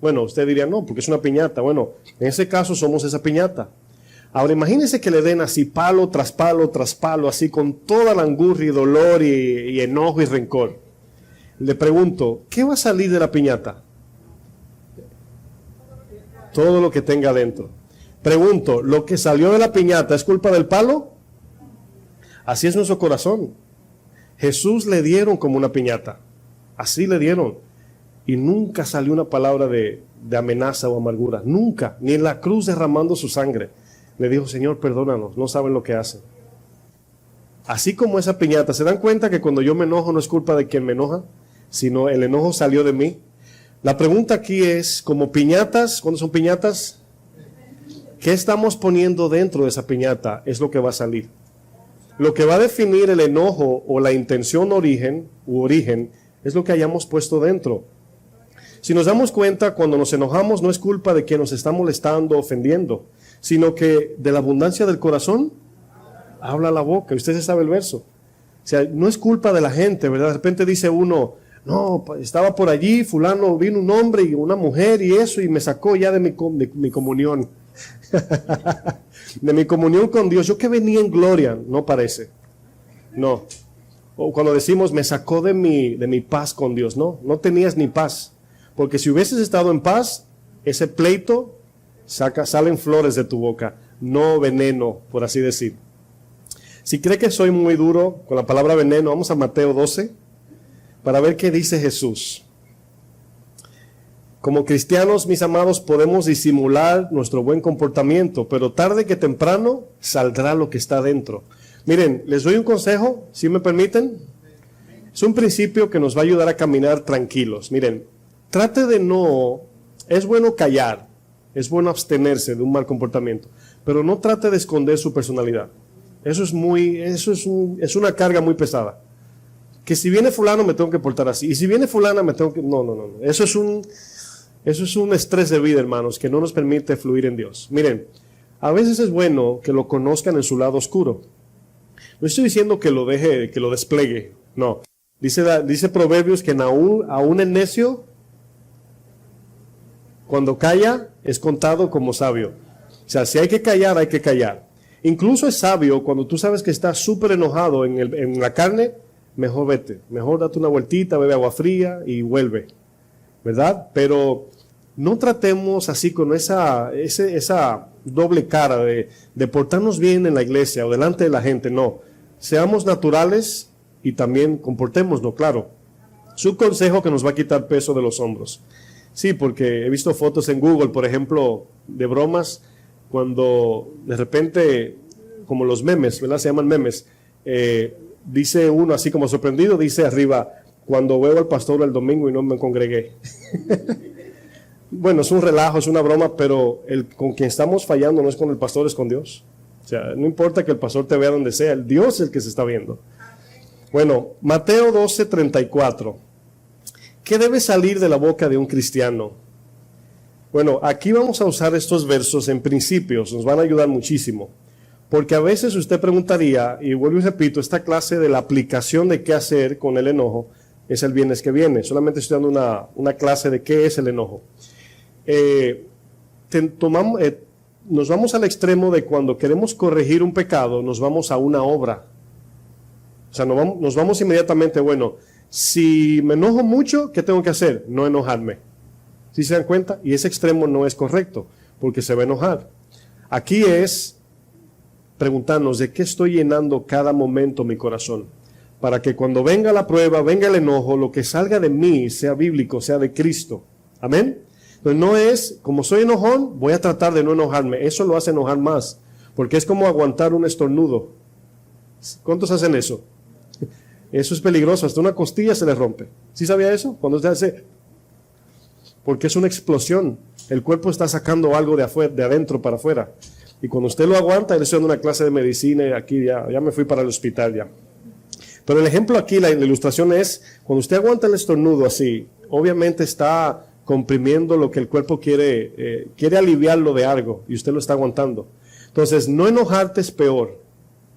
Bueno, usted diría no, porque es una piñata. Bueno, en ese caso somos esa piñata. Ahora imagínense que le den así palo tras palo tras palo, así con toda la angurria y dolor y enojo y rencor. Le pregunto, ¿qué va a salir de la piñata? Todo lo que tenga adentro. Pregunto, ¿lo que salió de la piñata es culpa del palo? Así es nuestro corazón. Jesús le dieron como una piñata. Así le dieron. Y nunca salió una palabra de amenaza o amargura. Nunca. Ni en la cruz derramando su sangre. Le dijo, Señor, perdónanos. No saben lo que hacen. Así como esa piñata. ¿Se dan cuenta que cuando yo me enojo no es culpa de quien me enoja? Sino el enojo salió de mí. La pregunta aquí es, como piñatas, ¿cuándo son piñatas? ¿Qué estamos poniendo dentro de esa piñata? Es lo que va a salir. Lo que va a definir el enojo o la intención origen es lo que hayamos puesto dentro. Si nos damos cuenta, cuando nos enojamos no es culpa de quien nos está molestando, ofendiendo, sino que de la abundancia del corazón habla la boca. Usted se sabe el verso. O sea, no es culpa de la gente, ¿verdad? De repente dice uno, no, estaba por allí, fulano, vino un hombre y una mujer y eso, y me sacó ya de mi comunión. De mi comunión con Dios. Yo que venía en gloria, no parece. No. O cuando decimos, me sacó de mi paz con Dios. No tenías ni paz. Porque si hubieses estado en paz, ese pleito salen flores de tu boca, no veneno, por así decir. Si cree que soy muy duro con la palabra veneno, vamos a Mateo 12 para ver qué dice Jesús. Como cristianos, mis amados, podemos disimular nuestro buen comportamiento, pero tarde que temprano saldrá lo que está dentro. Miren, les doy un consejo, si me permiten. Es un principio que nos va a ayudar a caminar tranquilos. Miren, trate de es bueno callar, es bueno abstenerse de un mal comportamiento, pero no trate de esconder su personalidad. Eso es una carga muy pesada. Que si viene fulano me tengo que portar así, y si viene fulana me tengo que... No. Eso es un estrés de vida, hermanos, que no nos permite fluir en Dios. Miren, a veces es bueno que lo conozcan en su lado oscuro. No estoy diciendo que lo deje, que lo despliegue, no. Dice Proverbios que aún el necio, cuando calla, es contado como sabio. O sea, si hay que callar, hay que callar. Incluso es sabio cuando tú sabes que estás súper enojado en la carne, mejor vete, mejor date una vueltita, bebe agua fría y vuelve, ¿verdad? Pero no tratemos así con esa doble cara de portarnos bien en la iglesia o delante de la gente, no. Seamos naturales y también comportémonos, claro. Es un consejo que nos va a quitar peso de los hombros. Sí, porque he visto fotos en Google, por ejemplo, de bromas, cuando de repente, como los memes, ¿verdad? Se llaman memes. Dice uno así como sorprendido, dice arriba, cuando veo al pastor el domingo y no me congregué. Bueno, es un relajo, es una broma, pero con quien estamos fallando no es con el pastor, es con Dios. O sea, no importa que el pastor te vea donde sea, el Dios es el que se está viendo. Bueno, Mateo 12:34. ¿Qué debe salir de la boca de un cristiano? Bueno, aquí vamos a usar estos versos en principios, nos van a ayudar muchísimo. Porque a veces usted preguntaría, y vuelvo y repito, esta clase de la aplicación de qué hacer con el enojo es el viernes que viene. Solamente estoy dando una clase de qué es el enojo. Nos vamos al extremo de cuando queremos corregir un pecado, nos vamos a una obra. O sea, nos vamos inmediatamente, bueno, si me enojo mucho, ¿qué tengo que hacer? No enojarme. ¿Sí se dan cuenta? Y ese extremo no es correcto, porque se va a enojar. Aquí es preguntarnos de qué estoy llenando cada momento mi corazón, para que cuando venga la prueba, venga el enojo, lo que salga de mí sea bíblico, sea de Cristo. ¿Amén? Entonces no es, como soy enojón, voy a tratar de no enojarme. Eso lo hace enojar más, porque es como aguantar un estornudo. ¿Cuántos hacen eso? Eso es peligroso, hasta una costilla se le rompe. ¿Sí sabía eso? Cuando usted hace... Porque es una explosión. El cuerpo está sacando algo de adentro para afuera. Y cuando usted lo aguanta, él está dando una clase de medicina y aquí ya me fui para el hospital ya. Pero el ejemplo aquí, la ilustración es, cuando usted aguanta el estornudo así, obviamente está comprimiendo lo que el cuerpo quiere aliviarlo de algo y usted lo está aguantando. Entonces, no enojarte es peor.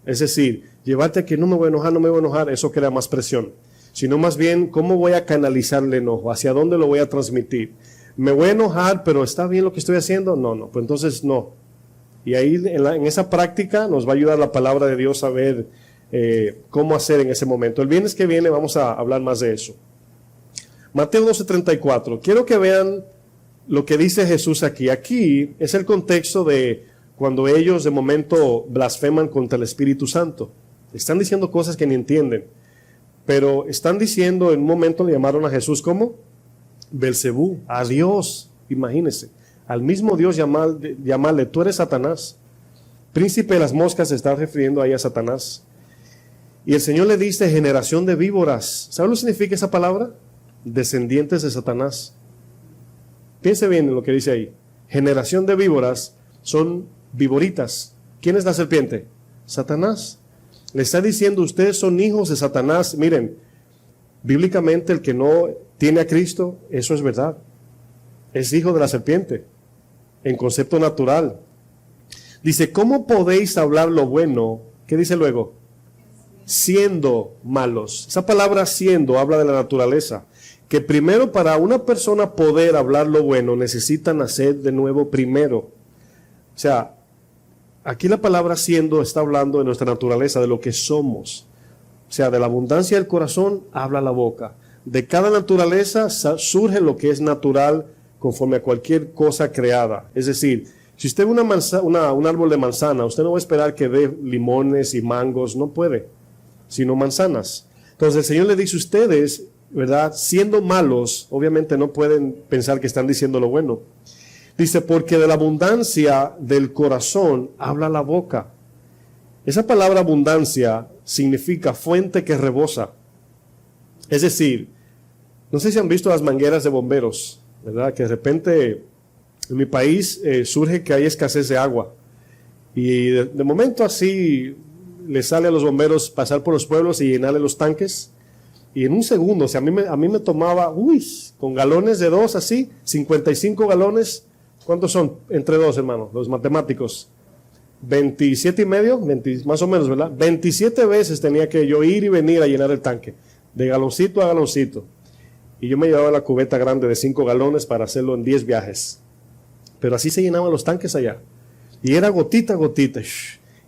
Es decir, llevarte a que no me voy a enojar, eso crea más presión. Sino más bien, ¿cómo voy a canalizar el enojo? ¿Hacia dónde lo voy a transmitir? ¿Me voy a enojar, pero está bien lo que estoy haciendo? No, pues entonces no. Y ahí en esa práctica nos va a ayudar la palabra de Dios a ver cómo hacer en ese momento. El viernes que viene vamos a hablar más de eso. Mateo 12:34. Quiero que vean lo que dice Jesús aquí. Aquí es el contexto de cuando ellos de momento blasfeman contra el Espíritu Santo. Están diciendo cosas que ni entienden. Pero están diciendo, en un momento le llamaron a Jesús como Belcebú, a Dios, imagínense, al mismo Dios llamarle, tú eres Satanás. Príncipe de las moscas se está refiriendo ahí a Satanás. Y el Señor le dice, generación de víboras. ¿Sabe lo que significa esa palabra? Descendientes de Satanás. Piense bien en lo que dice ahí. Generación de víboras son víboritas. ¿Quién es la serpiente? Satanás. Le está diciendo, ustedes son hijos de Satanás. Miren, bíblicamente el que no tiene a Cristo, eso es verdad. es hijo de la serpiente, en concepto natural. Dice, ¿cómo podéis hablar lo bueno? ¿Qué dice luego? Siendo malos. Esa palabra siendo habla de la naturaleza. Que primero para una persona poder hablar lo bueno necesita nacer de nuevo primero. O sea, aquí la palabra siendo está hablando de nuestra naturaleza, de lo que somos. O sea, de la abundancia del corazón habla la boca. De cada naturaleza surge lo que es natural conforme a cualquier cosa creada. Es decir, si usted ve un árbol de manzana, usted no va a esperar que dé limones y mangos, no puede, sino manzanas. Entonces el Señor le dice a ustedes, ¿verdad? Siendo malos, obviamente no pueden pensar que están diciendo lo bueno. Dice, porque de la abundancia del corazón habla la boca. Esa palabra abundancia significa fuente que rebosa. Es decir, no sé si han visto las mangueras de bomberos, ¿verdad? Que de repente en mi país surge que hay escasez de agua. Y de momento así le sale a los bomberos pasar por los pueblos y llenarle los tanques. Y en un segundo, o sea, a mí me tomaba, con galones de 2 así, 55 galones. ¿Cuántos son entre 2, hermanos? Los matemáticos. 27 y medio, 20, más o menos, ¿verdad? 27 veces tenía que yo ir y venir a llenar el tanque, de galoncito a galoncito. Y yo me llevaba la cubeta grande de 5 galones para hacerlo en 10 viajes. Pero así se llenaban los tanques allá. Y era gotita a gotita.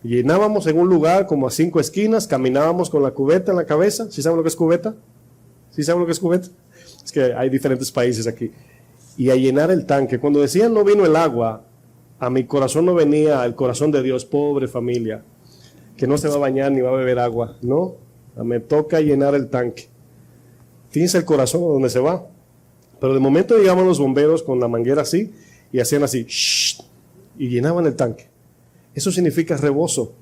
Y llenábamos en un lugar como a 5 esquinas, caminábamos con la cubeta en la cabeza. ¿Sí saben lo que es cubeta? ¿Sí saben lo que es cubeta? Es que hay diferentes países aquí. Y a llenar el tanque. Cuando decían no vino el agua, a mi corazón no venía el corazón de Dios, pobre familia, que no se va a bañar ni va a beber agua. No, me toca llenar el tanque. Fíjense el corazón a donde se va. Pero de momento llegaban los bomberos con la manguera así y hacían así, y llenaban el tanque. Eso significa rebozo.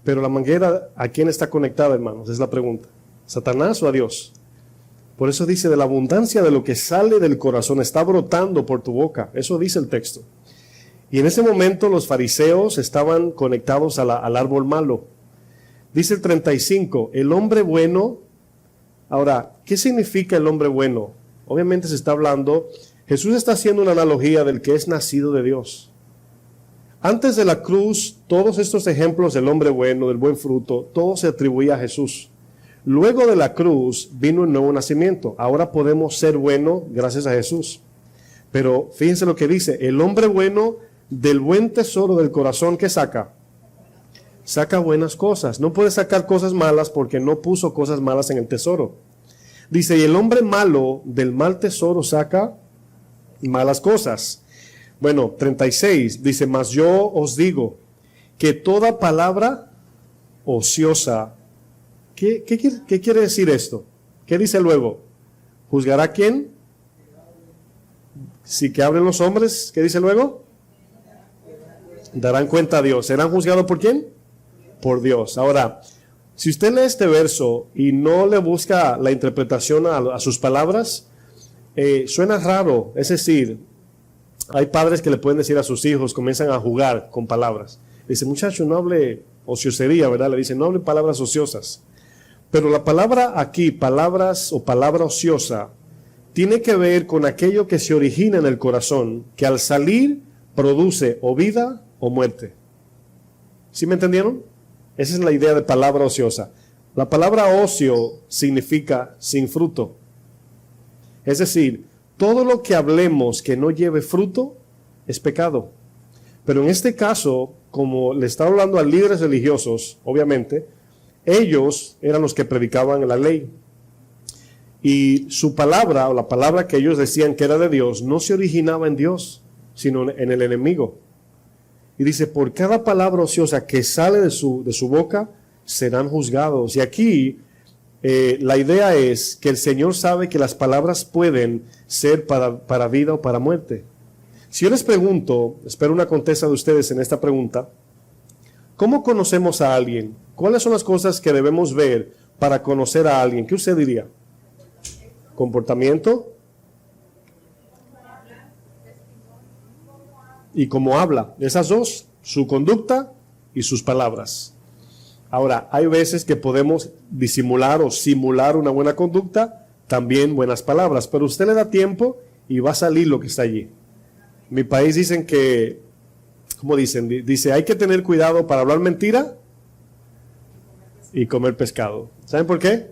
Pero la manguera, ¿a quién está conectada, hermanos? Es la pregunta. ¿Satanás o a Dios? Por eso dice, de la abundancia de lo que sale del corazón está brotando por tu boca. Eso dice el texto. Y en ese momento los fariseos estaban conectados al árbol malo. Dice el 35, el hombre bueno. Ahora, ¿qué significa el hombre bueno? Obviamente se está hablando, Jesús está haciendo una analogía del que es nacido de Dios. Antes de la cruz, todos estos ejemplos del hombre bueno, del buen fruto, todo se atribuía a Jesús. Luego de la cruz vino un nuevo nacimiento. Ahora podemos ser buenos gracias a Jesús. Pero fíjense lo que dice, el hombre bueno del buen tesoro del corazón, ¿qué saca? Saca buenas cosas. No puede sacar cosas malas porque no puso cosas malas en el tesoro. Dice, y el hombre malo del mal tesoro saca malas cosas. Bueno, 36, dice, mas yo os digo que toda palabra ociosa. ¿Qué quiere decir esto? ¿Qué dice luego? ¿Juzgará quién? Si que hablen los hombres, ¿qué dice luego? Darán cuenta a Dios. ¿Serán juzgados por quién? Por Dios. Ahora, si usted lee este verso y no le busca la interpretación a sus palabras, suena raro. Es decir, hay padres que le pueden decir a sus hijos, comienzan a jugar con palabras. Dice, muchacho, no hable ociosería, ¿verdad? Le dice, no hable palabras ociosas. Pero la palabra aquí, palabras o palabra ociosa, tiene que ver con aquello que se origina en el corazón, que al salir produce o vida o muerte. ¿Sí me entendieron? Esa es la idea de palabra ociosa. La palabra ocio significa sin fruto. Es decir, todo lo que hablemos que no lleve fruto es pecado. Pero en este caso, como le está hablando a líderes religiosos, obviamente, ellos eran los que predicaban la ley. Y su palabra, o la palabra que ellos decían que era de Dios, no se originaba en Dios, sino en el enemigo. Y dice, por cada palabra ociosa que sale de su boca, serán juzgados. Y aquí la idea es que el Señor sabe que las palabras pueden ser para vida o para muerte. Si yo les pregunto, espero una contesta de ustedes en esta pregunta, ¿cómo conocemos a alguien? ¿Cuáles son las cosas que debemos ver para conocer a alguien? ¿Qué usted diría? ¿Comportamiento? Y cómo habla. Esas dos, su conducta y sus palabras. Ahora, hay veces que podemos disimular o simular una buena conducta, también buenas palabras, pero usted le da tiempo y va a salir lo que está allí. En mi país dicen que, ¿cómo dicen? Dice, hay que tener cuidado para hablar mentira y comer pescado. ¿Saben por qué?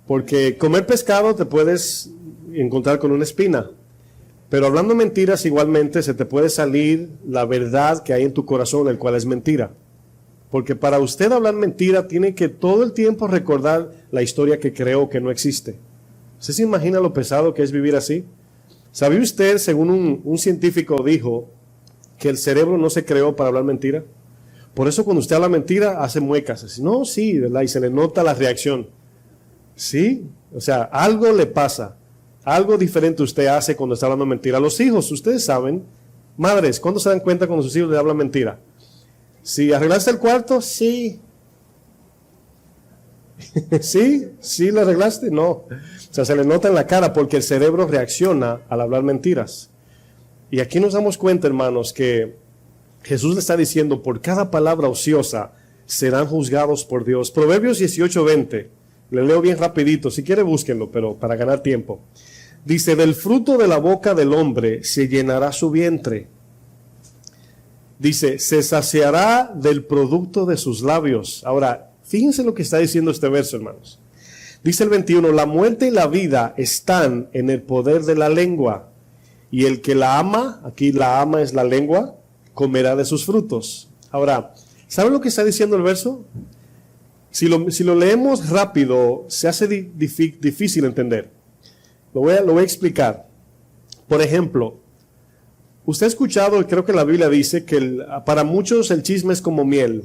Porque comer pescado te puedes encontrar con una espina, pero hablando mentiras igualmente se te puede salir la verdad que hay en tu corazón, el cual es mentira. Porque para usted hablar mentira tiene que todo el tiempo recordar la historia que creó que no existe. ¿Usted se imagina lo pesado que es vivir así? ¿Sabía usted, según un científico dijo, que el cerebro no se creó para hablar mentira? Por eso cuando usted habla mentira hace muecas. Así, no, sí, ¿verdad? Y se le nota la reacción. Sí, o sea, algo le pasa. Algo diferente usted hace cuando está hablando mentira. Los hijos, ustedes saben, madres, ¿cuándo se dan cuenta cuando sus hijos le hablan mentira? ¿Sí arreglaste el cuarto? Sí. ¿Sí lo arreglaste? No. O sea, se le nota en la cara porque el cerebro reacciona al hablar mentiras. Y aquí nos damos cuenta, hermanos, que Jesús le está diciendo, por cada palabra ociosa serán juzgados por Dios. Proverbios 18:20, le leo bien rapidito, si quiere búsquenlo, pero para ganar tiempo. Dice, del fruto de la boca del hombre se llenará su vientre. Dice, se saciará del producto de sus labios. Ahora, fíjense lo que está diciendo este verso, hermanos. Dice el 21, la muerte y la vida están en el poder de la lengua, y el que la ama, aquí la ama es la lengua, comerá de sus frutos. Ahora, ¿saben lo que está diciendo el verso? Si lo leemos rápido, se hace difícil entender. Lo voy a explicar. Por ejemplo, usted ha escuchado, creo que la Biblia dice que para muchos el chisme es como miel,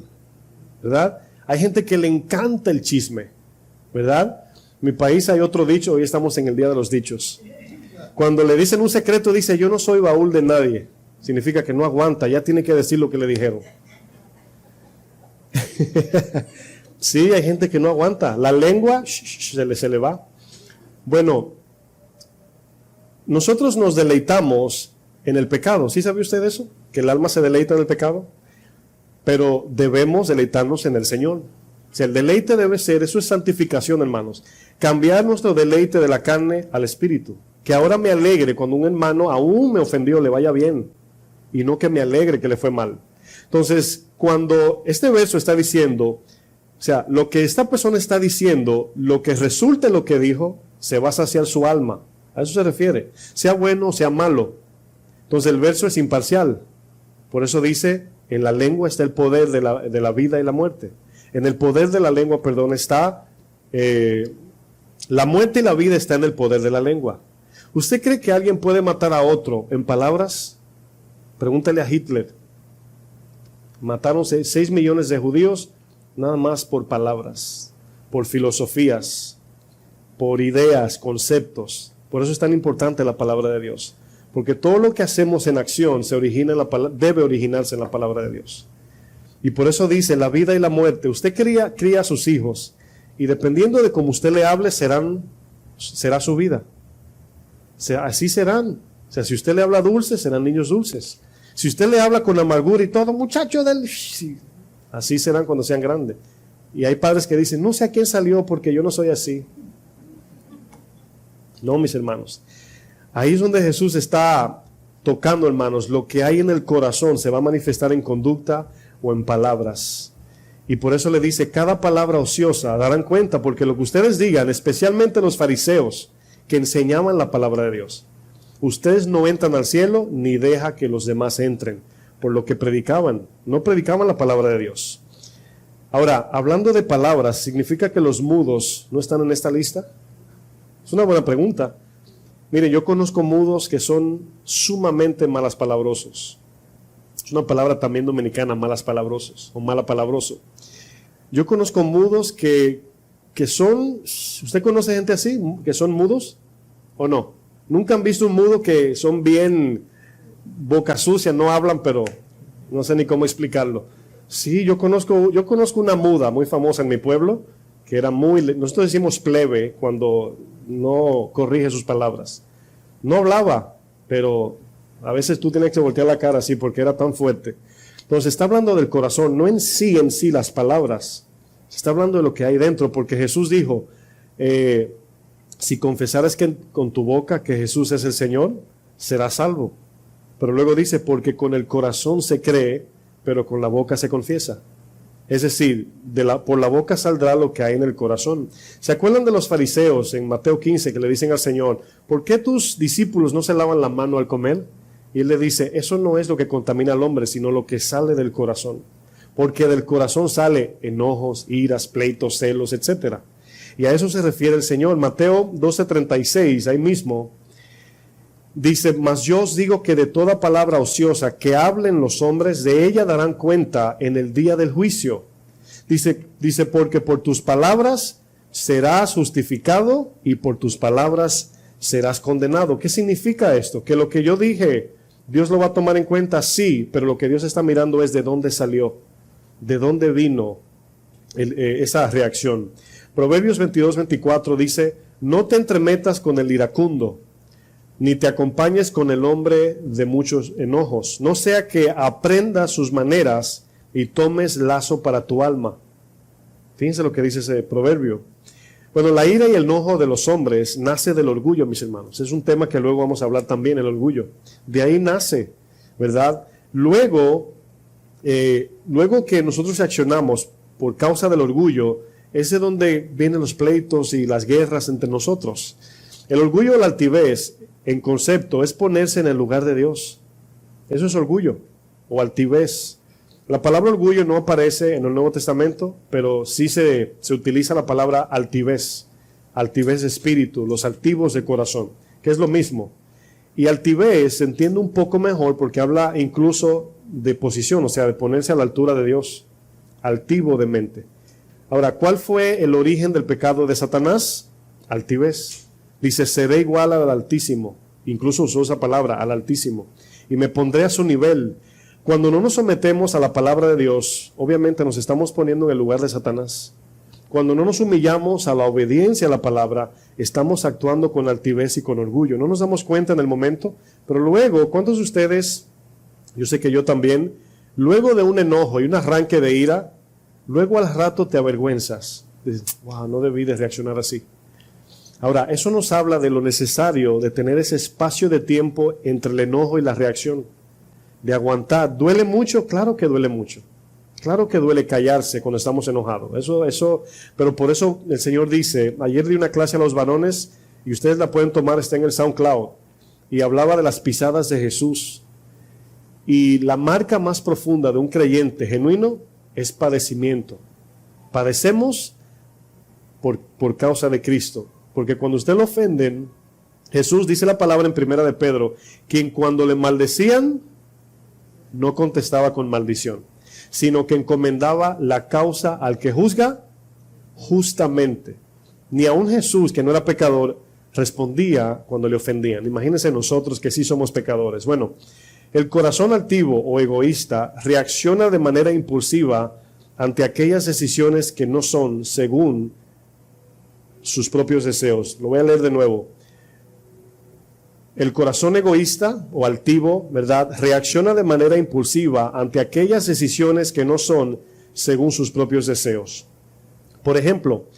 ¿verdad? Hay gente que le encanta el chisme, ¿verdad? En mi país hay otro dicho, hoy estamos en el día de los dichos. Cuando le dicen un secreto, dice, yo no soy baúl de nadie. Significa que no aguanta, ya tiene que decir lo que le dijeron. Sí, hay gente que no aguanta. La lengua se le va. Bueno, nosotros nos deleitamos en el pecado. ¿Sí sabe usted eso? Que el alma se deleita en el pecado. Pero debemos deleitarnos en el Señor. O sea, el deleite debe ser, eso es santificación, hermanos. Cambiar nuestro deleite de la carne al espíritu. Que ahora me alegre cuando un hermano aún me ofendió, le vaya bien. Y no que me alegre que le fue mal. Entonces, cuando este verso está diciendo, o sea, lo que esta persona está diciendo, lo que resulte lo que dijo, se va a saciar su alma. A eso se refiere. Sea bueno o sea malo. Entonces el verso es imparcial. Por eso dice, en la lengua está el poder de la vida y la muerte. En el poder de la lengua, perdón, está, la muerte y la vida está en el poder de la lengua. ¿Usted cree que alguien puede matar a otro en palabras? Pregúntale a Hitler. Mataron 6 millones de judíos nada más por palabras, por filosofías, por ideas, conceptos. Por eso es tan importante la palabra de Dios. Porque todo lo que hacemos en acción se origina en debe originarse en la palabra de Dios. Y por eso dice, la vida y la muerte. Usted cría a sus hijos y dependiendo de cómo usted le hable, será su vida. O sea, así serán. O sea, si usted le habla dulce, serán niños dulces. Si usted le habla con amargura y todo, muchacho del... Así serán cuando sean grandes. Y hay padres que dicen, no sé a quién salió porque yo no soy así. No, mis hermanos. Ahí es donde Jesús está tocando, hermanos. Lo que hay en el corazón se va a manifestar en conducta o en palabras. Y por eso le dice, cada palabra ociosa, darán cuenta, porque lo que ustedes digan, especialmente los fariseos, que enseñaban la palabra de Dios. Ustedes no entran al cielo, ni deja que los demás entren, por lo que predicaban. No predicaban la palabra de Dios. Ahora, hablando de palabras, ¿significa que los mudos no están en esta lista? Es una buena pregunta. Mire, yo conozco mudos que son sumamente malaspalabrosos. Es una palabra también dominicana, malaspalabrosos o malapalabroso. Yo conozco mudos que son, ¿usted conoce gente así? ¿Que son mudos o no? ¿Nunca han visto un mudo que son bien boca sucia, no hablan, pero no sé ni cómo explicarlo? Sí, yo conozco una muda muy famosa en mi pueblo, que era nosotros decimos plebe cuando no corrige sus palabras. No hablaba, pero a veces tú tienes que voltear la cara así porque era tan fuerte. Entonces está hablando del corazón, no en sí las palabras. Se está hablando de lo que hay dentro, porque Jesús dijo, si confesaras con tu boca que Jesús es el Señor serás salvo. Pero luego dice, porque con el corazón se cree, pero con la boca se confiesa. Es decir, por la boca saldrá lo que hay en el corazón. ¿Se acuerdan de los fariseos en Mateo 15 que le dicen al Señor, ¿por qué tus discípulos no se lavan la mano al comer? Y él le dice, eso no es lo que contamina al hombre, sino lo que sale del corazón. Porque del corazón sale enojos, iras, pleitos, celos, etc. Y a eso se refiere el Señor. Mateo 12:36, ahí mismo, dice, mas yo os digo que de toda palabra ociosa que hablen los hombres, de ella darán cuenta en el día del juicio. Dice, porque por tus palabras serás justificado y por tus palabras serás condenado. ¿Qué significa esto? Que lo que yo dije, Dios lo va a tomar en cuenta, sí, pero lo que Dios está mirando es de dónde salió, de dónde vino esa reacción. Proverbios 22:24 dice, no te entremetas con el iracundo, ni te acompañes con el hombre de muchos enojos, no sea que aprendas sus maneras y tomes lazo para tu alma. Fíjense lo que dice ese proverbio. Bueno, la ira y el enojo de los hombres nace del orgullo, mis hermanos. Es un tema que luego vamos a hablar también, el orgullo. De ahí nace, ¿verdad? Luego que nosotros reaccionamos por causa del orgullo, es de donde vienen los pleitos y las guerras entre nosotros. El orgullo o la altivez, en concepto, es ponerse en el lugar de Dios. Eso es orgullo o altivez. La palabra orgullo no aparece en el Nuevo Testamento, pero sí se utiliza la palabra altivez, altivez de espíritu, los altivos de corazón, que es lo mismo. Y altivez se entiende un poco mejor porque habla incluso de posición, o sea, de ponerse a la altura de Dios, altivo de mente. Ahora, ¿cuál fue el origen del pecado de Satanás? Altivez. Dice, seré igual al Altísimo. Incluso usó esa palabra, al Altísimo. Y me pondré a su nivel. Cuando no nos sometemos a la palabra de Dios, obviamente nos estamos poniendo en el lugar de Satanás. Cuando no nos humillamos a la obediencia a la palabra, estamos actuando con altivez y con orgullo. No nos damos cuenta en el momento, pero luego, ¿cuántos de ustedes, yo sé que yo también, luego de un enojo y un arranque de ira, luego al rato te avergüenzas? Dices, wow, no debí de reaccionar así. Ahora, eso nos habla de lo necesario de tener ese espacio de tiempo entre el enojo y la reacción, de aguantar. ¿Duele mucho? Claro que duele mucho. Claro que duele callarse cuando estamos enojados. Pero por eso el Señor dice, ayer di una clase a los varones y ustedes la pueden tomar, está en el SoundCloud, y hablaba de las pisadas de Jesús. Y la marca más profunda de un creyente genuino es padecimiento. Padecemos por causa de Cristo. Porque cuando usted lo ofenden, Jesús dice la palabra en 1 de Pedro, quien cuando le maldecían, no contestaba con maldición, sino que encomendaba la causa al que juzga justamente. Ni aun Jesús, que no era pecador, respondía cuando le ofendían. Imagínense nosotros que sí somos pecadores. Bueno, el corazón altivo o egoísta reacciona de manera impulsiva ante aquellas decisiones que no son según sus propios deseos. Lo voy a leer de nuevo. El corazón egoísta o altivo, ¿verdad?, reacciona de manera impulsiva ante aquellas decisiones que no son según sus propios deseos. Por ejemplo,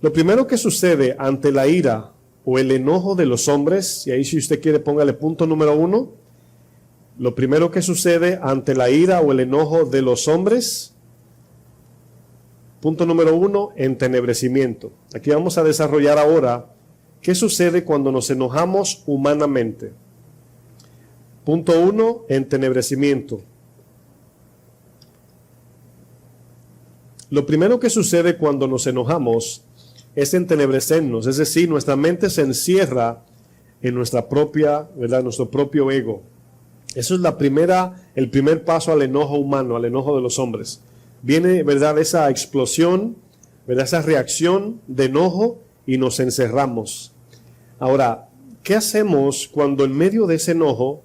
lo primero que sucede ante la ira o el enojo de los hombres, y ahí si usted quiere póngale punto número 1, lo primero que sucede ante la ira o el enojo de los hombres, punto número 1, entenebrecimiento. Aquí vamos a desarrollar ahora qué sucede cuando nos enojamos humanamente. Punto 1, entenebrecimiento. Lo primero que sucede cuando nos enojamos es entenebrecernos, es decir, nuestra mente se encierra en nuestra propia, ¿verdad?, nuestro propio ego. Eso es el primer paso al enojo humano, al enojo de los hombres. Viene, ¿verdad?, esa explosión, ¿verdad?, esa reacción de enojo y nos encerramos. Ahora, ¿qué hacemos cuando en medio de ese enojo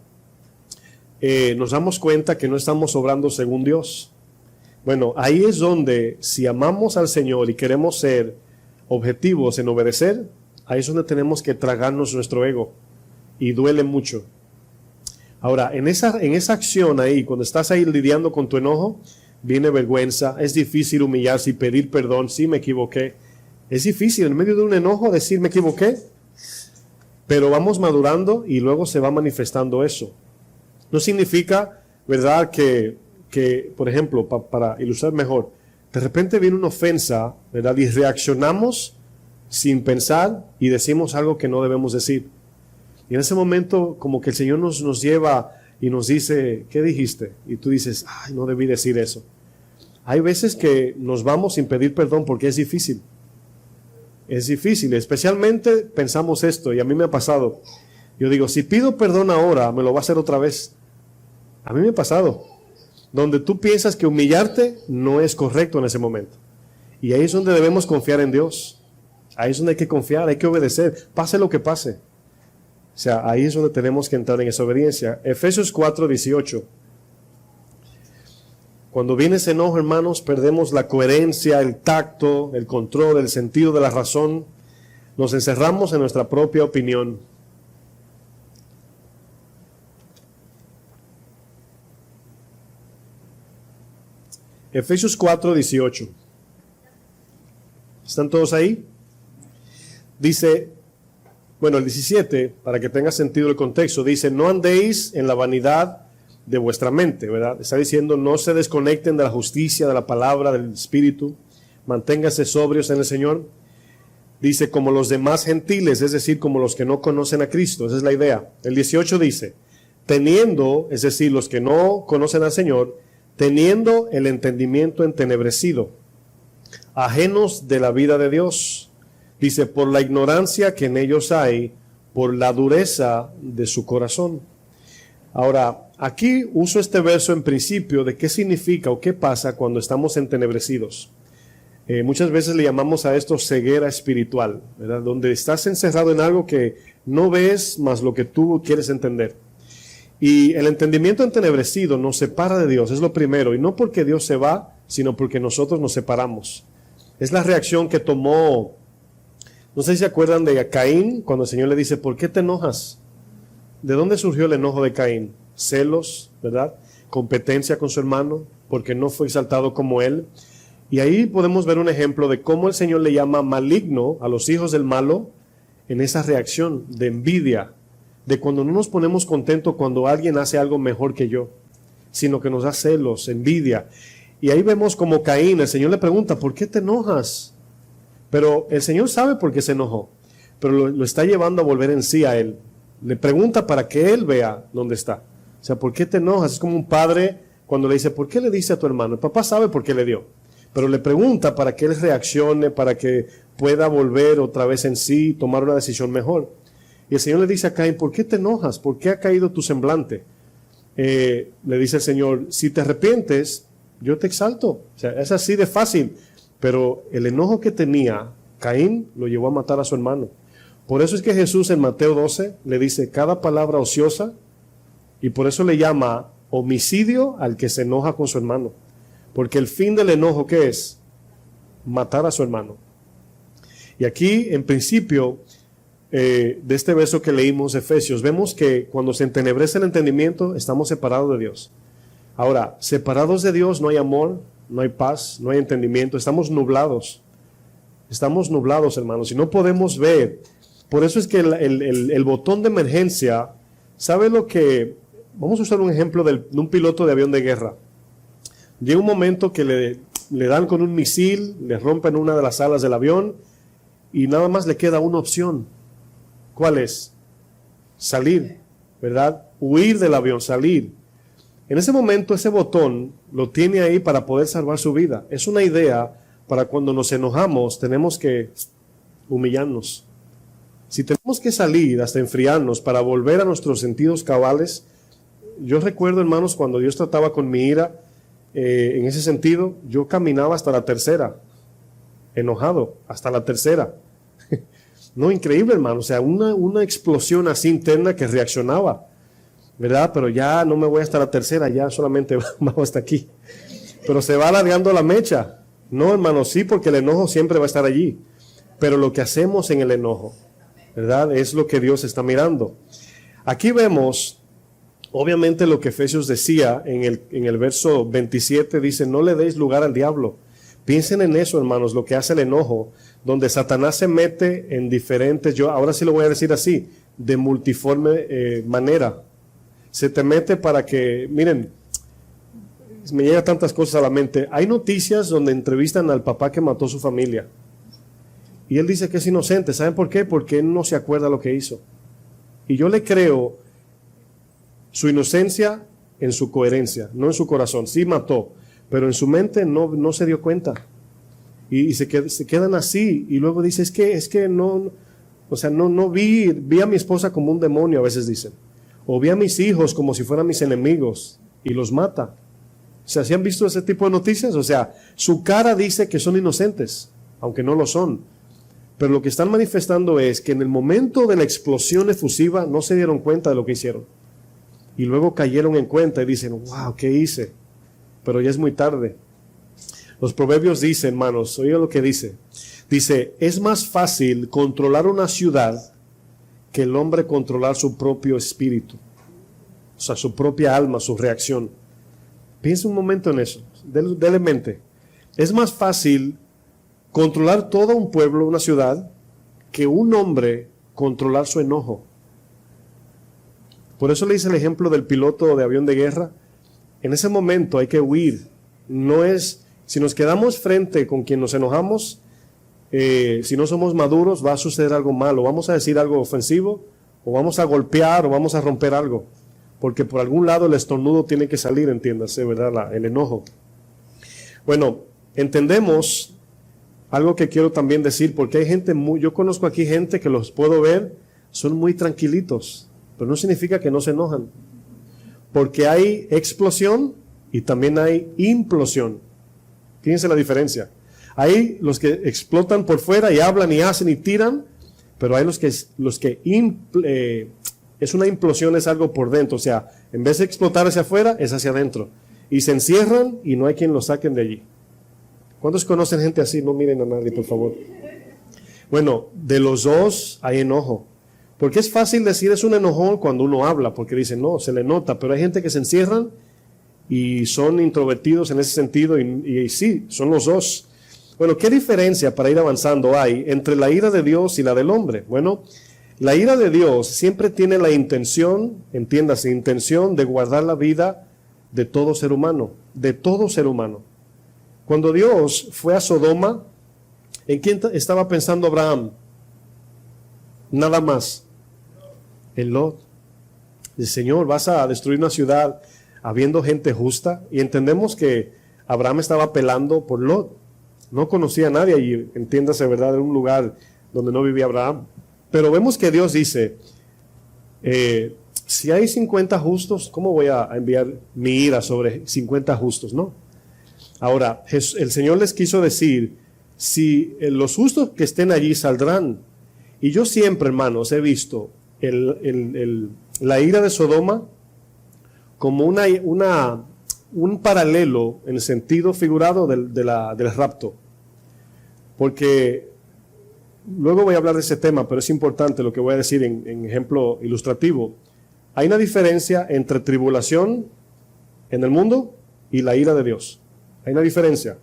nos damos cuenta que no estamos obrando según Dios? Bueno, ahí es donde, si amamos al Señor y queremos ser objetivos en obedecer, ahí es donde tenemos que tragarnos nuestro ego, y duele mucho. Ahora, en esa acción ahí, cuando estás ahí lidiando con tu enojo, viene vergüenza, es difícil humillarse y pedir perdón, sí me equivoqué. Es difícil en medio de un enojo decir me equivoqué. pero vamos madurando y luego se va manifestando eso. No significa, ¿verdad?, que por ejemplo, para ilustrar mejor, de repente viene una ofensa, ¿verdad?, y reaccionamos sin pensar y decimos algo que no debemos decir. Y en ese momento como que el Señor nos lleva y nos dice, ¿qué dijiste? Y tú dices, ay, no debí decir eso. Hay veces que nos vamos sin pedir perdón porque es difícil. Es difícil, especialmente pensamos esto, y a mí me ha pasado. Yo digo, si pido perdón ahora, me lo va a hacer otra vez. A mí me ha pasado. Donde tú piensas que humillarte no es correcto en ese momento. Y ahí es donde debemos confiar en Dios. Ahí es donde hay que confiar, hay que obedecer, pase lo que pase. O sea, ahí es donde tenemos que entrar en esa obediencia. Efesios 4:18. Cuando viene ese enojo, hermanos, perdemos la coherencia, el tacto, el control, el sentido de la razón. Nos encerramos en nuestra propia opinión. Efesios 4:18. ¿Están todos ahí? Dice, bueno, el 17, para que tenga sentido el contexto, dice, no andéis en la vanidad de vuestra mente, ¿verdad? Está diciendo, no se desconecten de la justicia, de la palabra, del Espíritu, manténganse sobrios en el Señor. Dice, como los demás gentiles, es decir, como los que no conocen a Cristo, esa es la idea. El 18 dice, teniendo, es decir, los que no conocen al Señor, teniendo el entendimiento entenebrecido, ajenos de la vida de Dios. Dice, por la ignorancia que en ellos hay, por la dureza de su corazón. Ahora, aquí uso este verso en principio de qué significa o qué pasa cuando estamos entenebrecidos. Muchas veces le llamamos a esto ceguera espiritual, ¿verdad? Donde estás encerrado en algo que no ves más lo que tú quieres entender. Y el entendimiento entenebrecido nos separa de Dios, es lo primero, y no porque Dios se va, sino porque nosotros nos separamos. Es la reacción que tomó, no sé si se acuerdan de Caín, cuando el Señor le dice, ¿por qué te enojas? ¿De dónde surgió el enojo de Caín? Celos, ¿verdad? Competencia con su hermano, porque no fue exaltado como él. Y ahí podemos ver un ejemplo de cómo el Señor le llama maligno a los hijos del malo en esa reacción de envidia, de cuando no nos ponemos contentos cuando alguien hace algo mejor que yo, sino que nos da celos, envidia. Y ahí vemos como Caín, el Señor le pregunta, ¿por qué te enojas? Pero el Señor sabe por qué se enojó, pero lo está llevando a volver en sí a él. Le pregunta para que él vea dónde está. O sea, ¿por qué te enojas? Es como un padre cuando le dice, ¿por qué le dice a tu hermano? El papá sabe por qué le dio, pero le pregunta para que él reaccione, para que pueda volver otra vez en sí, tomar una decisión mejor. Y el Señor le dice a Caín, ¿por qué te enojas? ¿Por qué ha caído tu semblante? Le dice el Señor, si te arrepientes, yo te exalto. O sea, es así de fácil. Pero el enojo que tenía Caín lo llevó a matar a su hermano. Por eso es que Jesús en Mateo 12 le dice cada palabra ociosa, y por eso le llama homicidio al que se enoja con su hermano. Porque el fin del enojo, ¿qué es? Matar a su hermano. Y aquí, en principio, de este verso que leímos, Efesios, vemos que cuando se entenebrece el entendimiento, estamos separados de Dios. Ahora, separados de Dios no hay amor, no hay paz, no hay entendimiento, estamos nublados. Estamos nublados, hermanos, y no podemos ver. Por eso es que el botón de emergencia, ¿sabe lo que? Vamos a usar un ejemplo de un piloto de avión de guerra. Llega un momento que le dan con un misil, le rompen una de las alas del avión y nada más le queda una opción. ¿Cuál es? Salir, ¿verdad? Huir del avión, salir. En ese momento ese botón lo tiene ahí para poder salvar su vida. Es una idea para cuando nos enojamos tenemos que humillarnos. Si tenemos que salir hasta enfriarnos para volver a nuestros sentidos cabales, yo recuerdo, hermanos, cuando Dios trataba con mi ira, en ese sentido, yo caminaba hasta la tercera, enojado, hasta la tercera. No, increíble, hermano, o sea, una explosión así interna que reaccionaba, ¿verdad? Pero ya no me voy hasta la tercera, ya solamente vamos hasta aquí. Pero se va alargando la mecha. No, hermano, sí, porque el enojo siempre va a estar allí. Pero lo que hacemos en el enojo, ¿verdad? Es lo que Dios está mirando. Aquí vemos, obviamente, lo que Efesios decía en el verso 27, dice, no le deis lugar al diablo. Piensen en eso, hermanos, lo que hace el enojo, donde Satanás se mete en diferentes, yo ahora sí lo voy a decir así, de multiforme manera. Se te mete para que, miren, me llegan tantas cosas a la mente. Hay noticias donde entrevistan al papá que mató a su familia. Y él dice que es inocente. ¿Saben por qué? Porque él no se acuerda lo que hizo. Y yo le creo su inocencia en su coherencia, no en su corazón. Sí mató, pero en su mente no se dio cuenta. Y se quedan así. Y luego dice, es que no, o sea, no vi a mi esposa como un demonio, a veces dicen. O vi a mis hijos como si fueran mis enemigos y los mata. O sea, ¿sí han visto ese tipo de noticias? O sea, su cara dice que son inocentes, aunque no lo son. Pero lo que están manifestando es que en el momento de la explosión efusiva no se dieron cuenta de lo que hicieron. Y luego cayeron en cuenta y dicen, wow, ¿qué hice? Pero ya es muy tarde. Los proverbios dicen, hermanos, oiga lo que dice. Dice, es más fácil controlar una ciudad que el hombre controlar su propio espíritu. O sea, su propia alma, su reacción. Piensa un momento en eso. Dele mente. Es más fácil controlar todo un pueblo, una ciudad, que un hombre controlar su enojo. Por eso le hice el ejemplo del piloto de avión de guerra. En ese momento hay que huir. No es, si nos quedamos frente con quien nos enojamos, si no somos maduros, va a suceder algo malo. Vamos a decir algo ofensivo, o vamos a golpear, o vamos a romper algo. Porque por algún lado el estornudo tiene que salir, entiéndase, ¿verdad? El enojo. Bueno, entendemos algo que quiero también decir, porque hay gente yo conozco aquí gente que los puedo ver, son muy tranquilitos, pero no significa que no se enojan. Porque hay explosión y también hay implosión. Fíjense la diferencia. Hay los que explotan por fuera y hablan y hacen y tiran, pero hay los que es una implosión, es algo por dentro. O sea, en vez de explotar hacia afuera, es hacia adentro. Y se encierran y no hay quien los saquen de allí. ¿Cuántos conocen gente así? No miren a nadie, por favor. Bueno, de los dos hay enojo. Porque es fácil decir es un enojón cuando uno habla, porque dicen, no, se le nota. Pero hay gente que se encierran y son introvertidos en ese sentido. Y sí, son los dos. Bueno, ¿qué diferencia para ir avanzando hay entre la ira de Dios y la del hombre? Bueno, la ira de Dios siempre tiene la intención, entiéndase, intención de guardar la vida de todo ser humano, de todo ser humano. Cuando Dios fue a Sodoma, ¿en quién estaba pensando Abraham? Nada más. En Lot. El Señor, vas a destruir una ciudad habiendo gente justa. Y entendemos que Abraham estaba apelando por Lot. No conocía a nadie allí, entiéndase, ¿verdad? En un lugar donde no vivía Abraham. Pero vemos que Dios dice, si hay 50 justos, ¿cómo voy a enviar mi ira sobre 50 justos? No. Ahora, el Señor les quiso decir, si los justos que estén allí saldrán. Y yo siempre, hermanos, he visto la ira de Sodoma como un paralelo en el sentido figurado del rapto. Porque luego voy a hablar de ese tema, pero es importante lo que voy a decir en ejemplo ilustrativo. Hay una diferencia entre tribulación en el mundo y la ira de Dios. Hay una diferencia.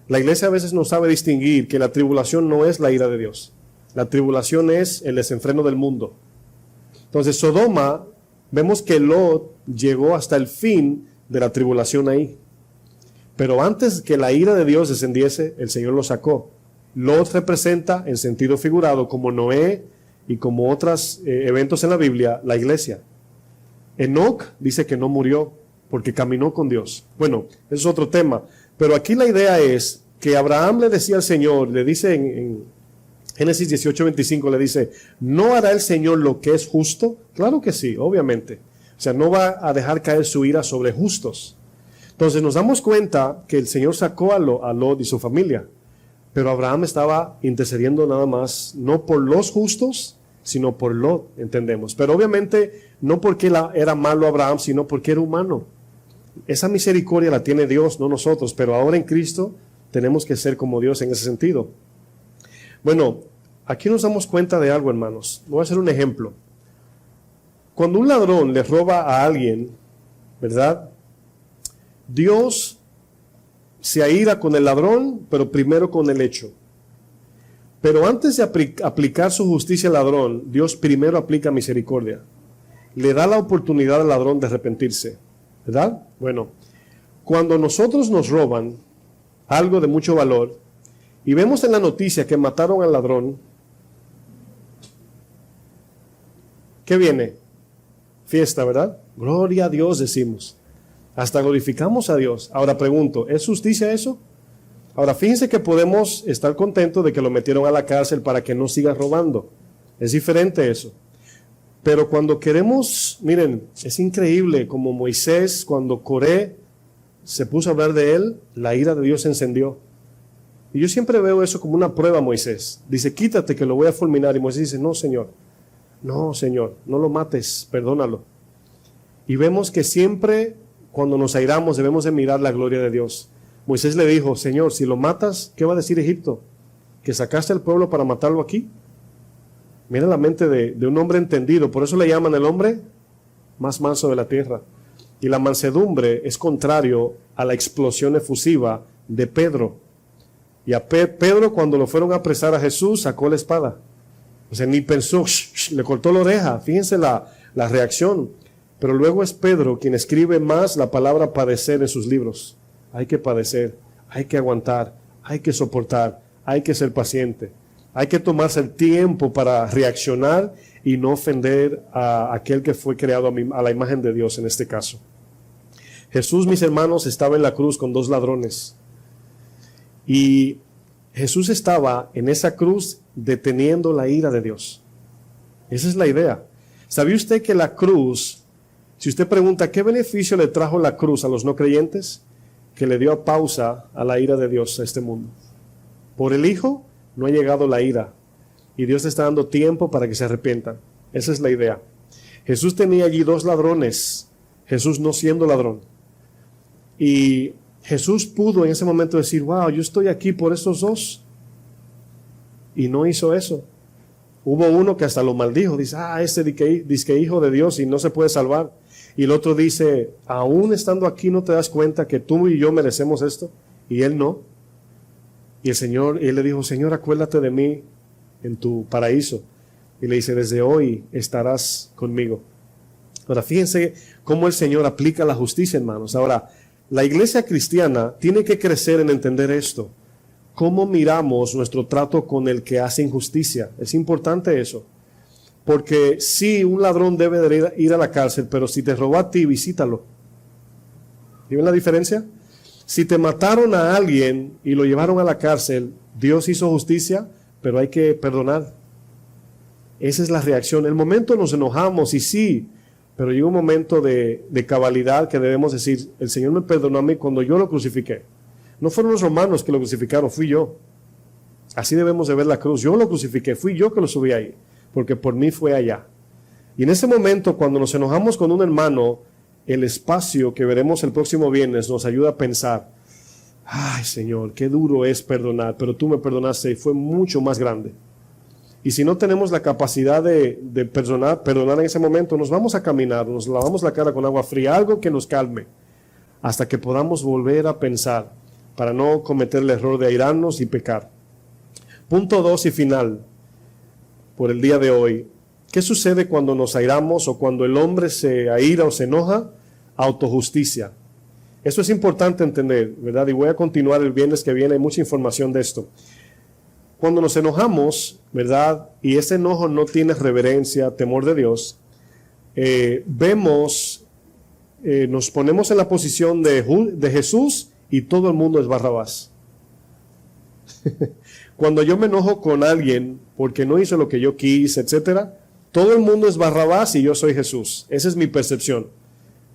La iglesia a veces no sabe distinguir que la tribulación no es la ira de Dios. La tribulación es el desenfreno del mundo. Entonces, Sodoma, vemos que Lot llegó hasta el fin de la tribulación ahí. Pero antes que la ira de Dios descendiese, el Señor lo sacó. Lot representa, en sentido figurado, como Noé y como otros eventos en la Biblia, la iglesia. Enoc dice que no murió porque caminó con Dios. Bueno, eso es otro tema. Pero aquí la idea es que Abraham le decía al Señor, le dice en Génesis 18:25, le dice, ¿no hará el Señor lo que es justo? Claro que sí, obviamente. O sea, no va a dejar caer su ira sobre justos. Entonces nos damos cuenta que el Señor sacó a Lot y su familia. Pero Abraham estaba intercediendo nada más, no por los justos, sino por Lot, entendemos. Pero obviamente no porque era malo Abraham, sino porque era humano. Esa misericordia la tiene Dios, no nosotros. Pero ahora en Cristo tenemos que ser como Dios en ese sentido. Bueno, aquí nos damos cuenta de algo, hermanos. Voy a hacer un ejemplo. Cuando un ladrón le roba a alguien, ¿verdad? Dios se aira con el ladrón, pero primero con el hecho. Pero antes de aplicar su justicia al ladrón, Dios primero aplica misericordia. Le da la oportunidad al ladrón de arrepentirse, ¿verdad? Bueno, cuando nosotros nos roban algo de mucho valor y vemos en la noticia que mataron al ladrón, ¿qué viene? Fiesta, ¿verdad? Gloria a Dios, decimos. Hasta glorificamos a Dios. Ahora pregunto, ¿es justicia eso? Ahora fíjense que podemos estar contentos de que lo metieron a la cárcel para que no siga robando. Es diferente eso. Pero cuando queremos, miren, es increíble como Moisés, cuando Coré se puso a hablar de él, la ira de Dios se encendió. Y yo siempre veo eso como una prueba a Moisés. Dice, quítate que lo voy a fulminar. Y Moisés dice, no, Señor, no lo mates, perdónalo. Y vemos que siempre cuando nos airamos debemos de mirar la gloria de Dios. Moisés le dijo, Señor, si lo matas, ¿qué va a decir Egipto? ¿Que sacaste al pueblo para matarlo aquí? Mira la mente de un hombre entendido. Por eso le llaman el hombre más manso de la tierra. Y la mansedumbre es contrario a la explosión efusiva de Pedro. Y a Pedro, cuando lo fueron a apresar a Jesús, sacó la espada. O sea, ni pensó, le cortó la oreja. Fíjense la reacción. Pero luego es Pedro quien escribe más la palabra padecer en sus libros. Hay que padecer, hay que aguantar, hay que soportar, hay que ser paciente. Hay que tomarse el tiempo para reaccionar y no ofender a aquel que fue creado a la imagen de Dios en este caso. Jesús, mis hermanos, estaba en la cruz con 2 ladrones. Y Jesús estaba en esa cruz deteniendo la ira de Dios. Esa es la idea. ¿Sabía usted que la cruz, si usted pregunta qué beneficio le trajo la cruz a los no creyentes? Que le dio pausa a la ira de Dios a este mundo. Por el Hijo no ha llegado la ira y Dios está dando tiempo para que se arrepientan. Esa es la idea. Jesús tenía allí 2 ladrones, Jesús no siendo ladrón. Y Jesús pudo en ese momento decir, wow, yo estoy aquí por estos 2. Y no hizo eso. Hubo uno que hasta lo maldijo, dice, este disque hijo de Dios y no se puede salvar. Y el otro dice, aún estando aquí no te das cuenta que tú y yo merecemos esto. Y él no. Y él le dijo, Señor, acuérdate de mí en tu paraíso. Y le dice, desde hoy estarás conmigo. Ahora, fíjense cómo el Señor aplica la justicia, hermanos. Ahora, la iglesia cristiana tiene que crecer en entender esto. ¿Cómo miramos nuestro trato con el que hace injusticia? Es importante eso. Porque sí, un ladrón debe de ir a la cárcel, pero si te robó a ti, visítalo. ¿Ven la diferencia? Si te mataron a alguien y lo llevaron a la cárcel, Dios hizo justicia, pero hay que perdonar. Esa es la reacción. En el momento nos enojamos y sí, pero llega un momento de cabalidad que debemos decir, el Señor me perdonó a mí cuando yo lo crucifiqué. No fueron los romanos que lo crucificaron, fui yo. Así debemos de ver la cruz. Yo lo crucifiqué, fui yo que lo subí ahí, porque por mí fue allá. Y en ese momento, cuando nos enojamos con un hermano, el espacio que veremos el próximo viernes nos ayuda a pensar, ay Señor, qué duro es perdonar, pero tú me perdonaste y fue mucho más grande. Y si no tenemos la capacidad de perdonar en ese momento, nos vamos a caminar, nos lavamos la cara con agua fría, algo que nos calme, hasta que podamos volver a pensar, para no cometer el error de airarnos y pecar. Punto 2 y final, por el día de hoy. ¿Qué sucede cuando nos airamos o cuando el hombre se aira o se enoja? Autojusticia. Eso es importante entender, ¿verdad? Y voy a continuar el viernes que viene, hay mucha información de esto. Cuando nos enojamos, ¿verdad? Y ese enojo no tiene reverencia, temor de Dios, nos ponemos en la posición de Jesús y todo el mundo es Barrabás. Cuando yo me enojo con alguien porque no hizo lo que yo quise, etcétera, todo el mundo es Barrabás y yo soy Jesús. Esa es mi percepción,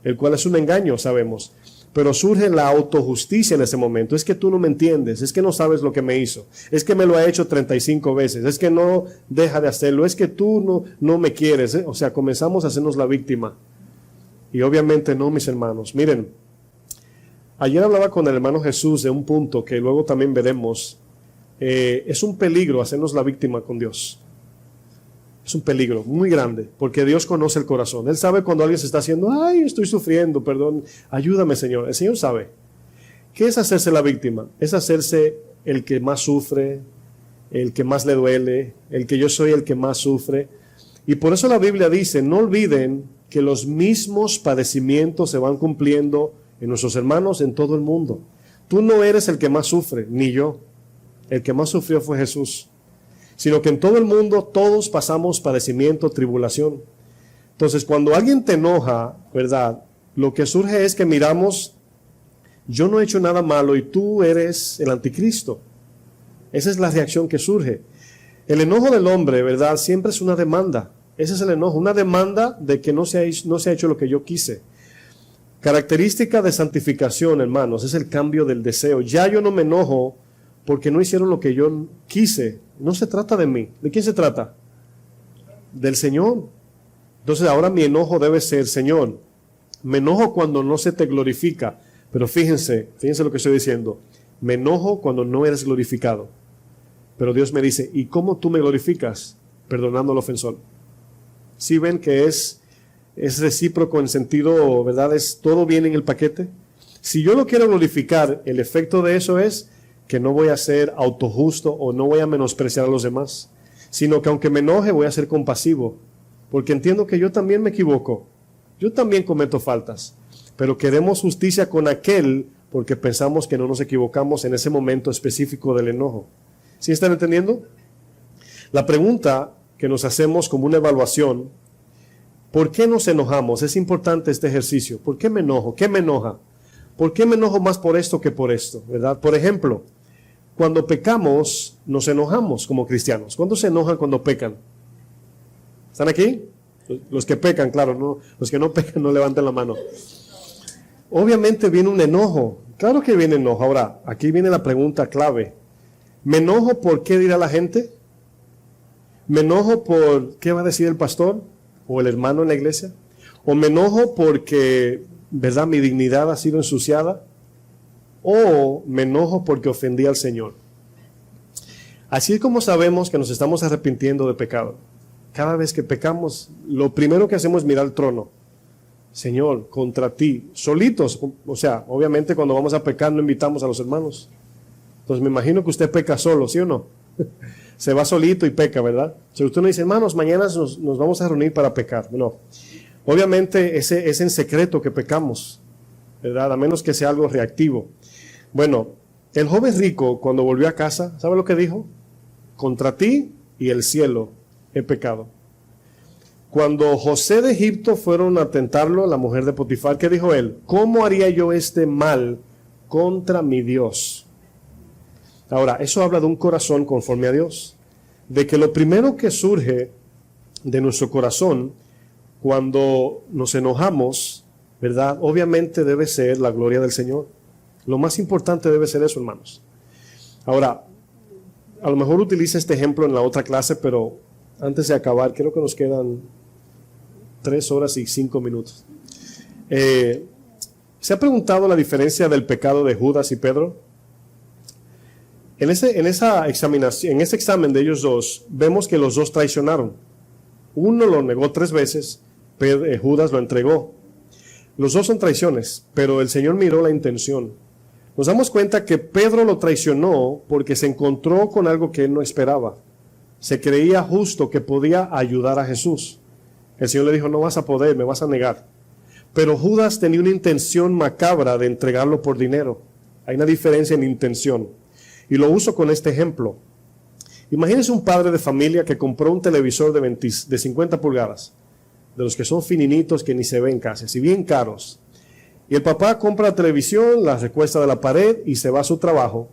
el cual es un engaño, sabemos. Pero surge la autojusticia en ese momento. Es que tú no me entiendes, es que no sabes lo que me hizo, es que me lo ha hecho 35 veces, es que no deja de hacerlo, es que tú no me quieres. O sea, comenzamos a hacernos la víctima. Y obviamente no, mis hermanos. Miren, ayer hablaba con el hermano Jesús de un punto que luego también veremos. Es un peligro hacernos la víctima con Dios. Es un peligro muy grande, porque Dios conoce el corazón. Él sabe cuando alguien se está haciendo, ay, estoy sufriendo, perdón, ayúdame, Señor. El Señor sabe. ¿Qué es hacerse la víctima? Es hacerse el que más sufre, el que más le duele, el que yo soy el que más sufre. Y por eso la Biblia dice, no olviden que los mismos padecimientos se van cumpliendo en nuestros hermanos en todo el mundo. Tú no eres el que más sufre, ni yo. El que más sufrió fue Jesús. Sino que en todo el mundo todos pasamos padecimiento, tribulación. Entonces, cuando alguien te enoja, ¿verdad? Lo que surge es que miramos, yo no he hecho nada malo y tú eres el anticristo. Esa es la reacción que surge. El enojo del hombre, ¿verdad? Siempre es una demanda. Ese es el enojo, una demanda de que no se ha hecho lo que yo quise. Característica de santificación, hermanos, es el cambio del deseo. Ya yo no me enojo porque no hicieron lo que yo quise. No se trata de mí. ¿De quién se trata? Del Señor. Entonces ahora mi enojo debe ser, Señor, me enojo cuando no se te glorifica. Pero fíjense lo que estoy diciendo. Me enojo cuando no eres glorificado. Pero Dios me dice, ¿y cómo tú me glorificas? Perdonando al ofensor. ¿Sí ven que es recíproco en sentido, ¿verdad? Todo viene en el paquete. Si yo lo quiero glorificar, el efecto de eso es que no voy a ser autojusto o no voy a menospreciar a los demás, sino que aunque me enoje voy a ser compasivo, porque entiendo que yo también me equivoco, yo también cometo faltas, pero queremos justicia con aquel porque pensamos que no nos equivocamos en ese momento específico del enojo. ¿Sí están entendiendo? La pregunta que nos hacemos como una evaluación, ¿por qué nos enojamos? Es importante este ejercicio. ¿Por qué me enojo? ¿Qué me enoja? ¿Por qué me enojo más por esto que por esto? ¿Verdad? Por ejemplo, cuando pecamos, nos enojamos como cristianos. ¿Cuántos se enojan cuando pecan? ¿Están aquí? Los que pecan, claro, no, los que no pecan no levanten la mano. Obviamente viene un enojo. Claro que viene enojo. Ahora, aquí viene la pregunta clave. ¿Me enojo por qué dirá la gente? ¿Me enojo por qué va a decir el pastor o el hermano en la iglesia? ¿O me enojo porque, verdad, mi dignidad ha sido ensuciada? ¿O me enojo porque ofendí al Señor? Así es como sabemos que nos estamos arrepintiendo de pecado. Cada vez que pecamos, lo primero que hacemos es mirar el trono. Señor, contra ti, solitos. O sea, obviamente cuando vamos a pecar no invitamos a los hermanos. Entonces me imagino que usted peca solo, ¿sí o no? Se va solito y peca, ¿verdad? Si usted no dice, hermanos, mañana nos vamos a reunir para pecar. No. Obviamente es en secreto que pecamos, ¿verdad? A menos que sea algo reactivo. Bueno, el joven rico cuando volvió a casa, ¿sabe lo que dijo? Contra ti y el cielo he pecado. Cuando José de Egipto fueron a tentarlo, la mujer de Potifar, ¿qué dijo él? ¿Cómo haría yo este mal contra mi Dios? Ahora, eso habla de un corazón conforme a Dios, de que lo primero que surge de nuestro corazón cuando nos enojamos, ¿verdad? Obviamente debe ser la gloria del Señor. Lo más importante debe ser eso, hermanos. Ahora, a lo mejor utilice este ejemplo en la otra clase, pero antes de acabar, creo que nos quedan 3 horas y 5 minutos. ¿Se ha preguntado la diferencia del pecado de Judas y Pedro? En ese examen de ellos dos, vemos que los dos traicionaron. Uno lo negó 3 veces, Judas lo entregó. Los dos son traiciones, pero el Señor miró la intención. Nos damos cuenta que Pedro lo traicionó porque se encontró con algo que él no esperaba. Se creía justo que podía ayudar a Jesús. El Señor le dijo, no vas a poder, me vas a negar. Pero Judas tenía una intención macabra de entregarlo por dinero. Hay una diferencia en intención. Y lo uso con este ejemplo. Imagínense un padre de familia que compró un televisor de 50 pulgadas, de los que son fininitos que ni se ven casi, así bien caros. Y el papá compra la televisión, la recuesta de la pared y se va a su trabajo.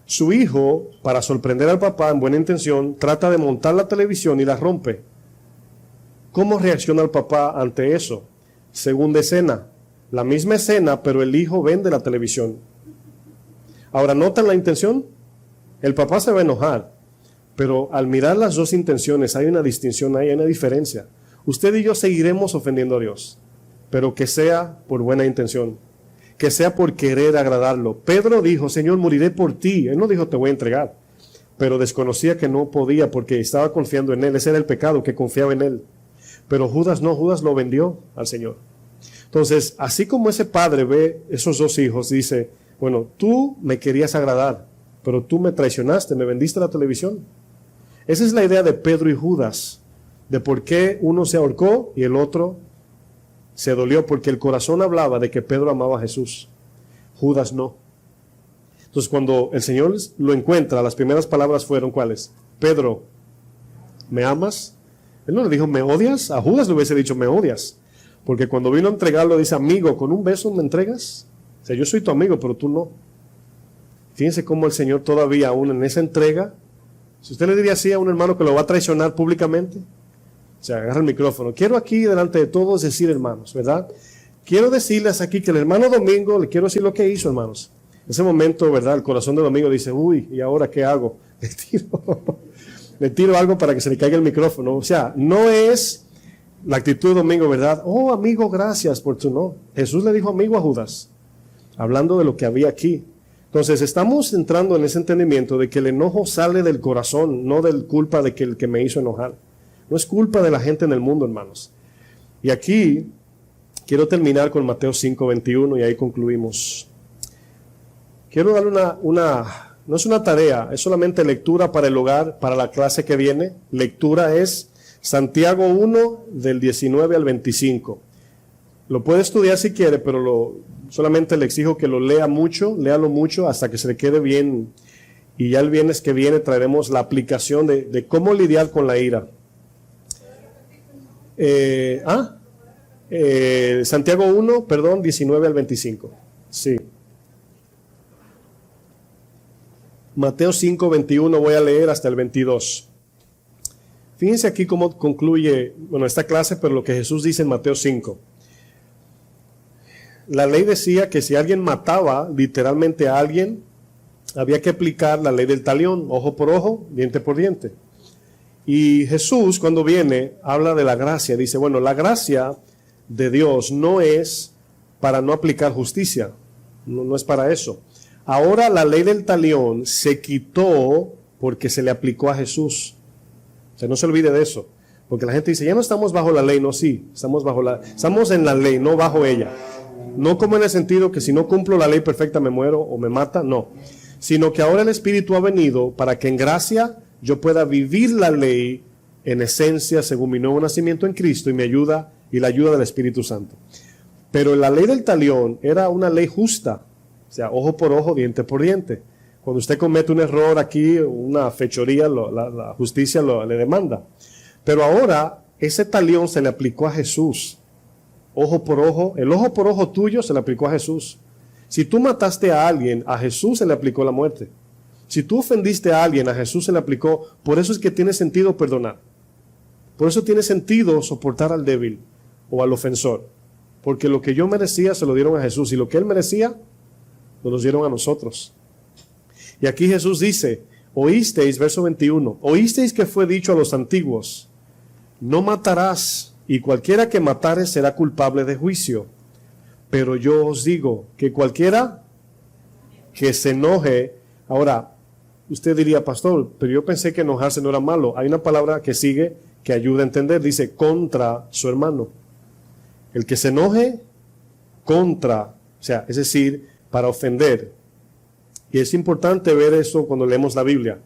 Su hijo, para sorprender al papá en buena intención, trata de montar la televisión y la rompe. ¿Cómo reacciona el papá ante eso? Segunda escena, la misma escena, pero el hijo vende la televisión. Ahora, ¿notan la intención? El papá se va a enojar, pero al mirar las dos intenciones hay una distinción, hay una diferencia. Usted y yo seguiremos ofendiendo a Dios, pero que sea por buena intención, que sea por querer agradarlo. Pedro dijo, Señor, moriré por ti. Él no dijo, te voy a entregar, pero desconocía que no podía porque estaba confiando en él. Ese era el pecado, que confiaba en él. Pero Judas no, Judas lo vendió al Señor. Entonces, así como ese padre ve esos dos hijos, dice, bueno, tú me querías agradar, pero tú me traicionaste, me vendiste la televisión. Esa es la idea de Pedro y Judas, de por qué uno se ahorcó y el otro se dolió, porque el corazón hablaba de que Pedro amaba a Jesús, Judas no. Entonces cuando el Señor lo encuentra, las primeras palabras fueron ¿cuáles? Pedro, ¿me amas? Él no le dijo, ¿me odias? A Judas le hubiese dicho, ¿me odias? Porque cuando vino a entregarlo dice, amigo, ¿con un beso me entregas? O sea, yo soy tu amigo, pero tú no. Fíjense cómo el Señor todavía aún en esa entrega, si usted le diría así a un hermano que lo va a traicionar públicamente, o sea, agarra el micrófono. Quiero aquí delante de todos decir, hermanos, ¿verdad? Quiero decirles aquí que el hermano Domingo, le quiero decir lo que hizo, hermanos. En ese momento, ¿verdad? El corazón de Domingo dice, uy, ¿y ahora qué hago? Le tiro algo para que se le caiga el micrófono. O sea, no es la actitud de Domingo, ¿verdad? Oh, amigo, gracias por tu no. Jesús le dijo amigo a Judas, hablando de lo que había aquí. Entonces, estamos entrando en ese entendimiento de que el enojo sale del corazón, no de culpa de que el que me hizo enojar. No es culpa de la gente en el mundo, hermanos. Y aquí quiero terminar con Mateo 5:21 y ahí concluimos. Quiero darle no es una tarea, es solamente lectura para el hogar, para la clase que viene. Lectura es Santiago 1 del 19 al 25. Lo puede estudiar si quiere, pero solamente le exijo que lo lea mucho, léalo mucho hasta que se le quede bien. Y ya el viernes que viene traeremos la aplicación de cómo lidiar con la ira. Santiago 1, 19 al 25. Sí. Mateo 5:21 voy a leer hasta el 22. Fíjense aquí cómo concluye, esta clase, pero lo que Jesús dice en Mateo 5. La ley decía que si alguien mataba literalmente a alguien, había que aplicar la ley del talión, ojo por ojo, diente por diente. Y Jesús, cuando viene, habla de la gracia. Dice, la gracia de Dios no es para no aplicar justicia. No es para eso. Ahora la ley del talión se quitó porque se le aplicó a Jesús. O sea, no se olvide de eso. Porque la gente dice, ya no estamos bajo la ley. No, sí, estamos en la ley, no bajo ella. No como en el sentido que si no cumplo la ley perfecta me muero o me mata, no. Sino que ahora el Espíritu ha venido para que en gracia yo pueda vivir la ley en esencia según mi nuevo nacimiento en Cristo y me ayuda y la ayuda del Espíritu Santo. Pero la ley del talión era una ley justa, o sea, ojo por ojo, diente por diente. Cuando usted comete un error aquí, una fechoría, la justicia le demanda. Pero ahora ese talión se le aplicó a Jesús. Ojo por ojo, el ojo por ojo tuyo se le aplicó a Jesús. Si tú mataste a alguien, a Jesús se le aplicó la muerte. Si tú ofendiste a alguien, a Jesús se le aplicó. Por eso es que tiene sentido perdonar. Por eso tiene sentido soportar al débil o al ofensor. Porque lo que yo merecía se lo dieron a Jesús y lo que él merecía nos lo dieron a nosotros. Y aquí Jesús dice, oísteis, verso 21, oísteis que fue dicho a los antiguos, no matarás, y cualquiera que matare será culpable de juicio. Pero yo os digo que cualquiera que se enoje, ahora, usted diría, pastor, pero yo pensé que enojarse no era malo. Hay una palabra que sigue que ayuda a entender, dice, contra su hermano. El que se enoje, contra, o sea, es decir, para ofender. Y es importante ver eso cuando leemos la Biblia,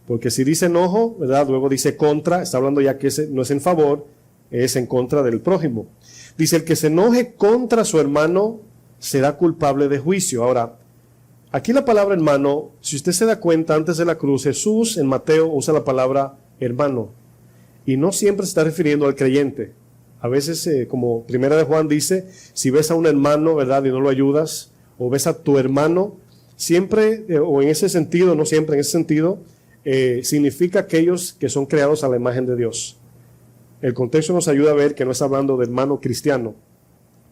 porque si dice enojo, ¿verdad? Luego dice contra, está hablando ya que ese no es en favor, es en contra del prójimo. Dice, el que se enoje contra su hermano será culpable de juicio. Ahora, aquí la palabra hermano, si usted se da cuenta, antes de la cruz, Jesús en Mateo usa la palabra hermano, y no siempre se está refiriendo al creyente. A veces, como Primera de Juan dice, si ves a un hermano, ¿verdad?, y no lo ayudas, o ves a tu hermano, siempre, o en ese sentido, no siempre, en ese sentido, significa aquellos que son creados a la imagen de Dios. El contexto nos ayuda a ver que no está hablando de hermano cristiano,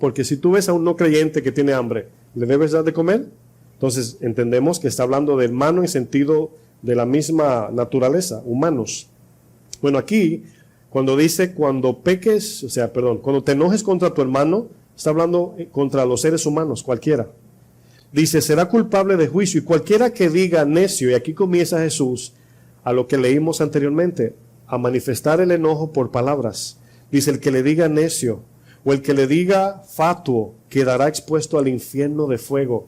porque si tú ves a un no creyente que tiene hambre, ¿le debes dar de comer? Entonces entendemos que está hablando de hermano en sentido de la misma naturaleza, humanos. Bueno, aquí, cuando dice, cuando peques, cuando te enojes contra tu hermano, está hablando contra los seres humanos, cualquiera. Dice, será culpable de juicio, y cualquiera que diga necio, y aquí comienza Jesús a lo que leímos anteriormente, a manifestar el enojo por palabras. Dice, el que le diga necio, o el que le diga fatuo, quedará expuesto al infierno de fuego.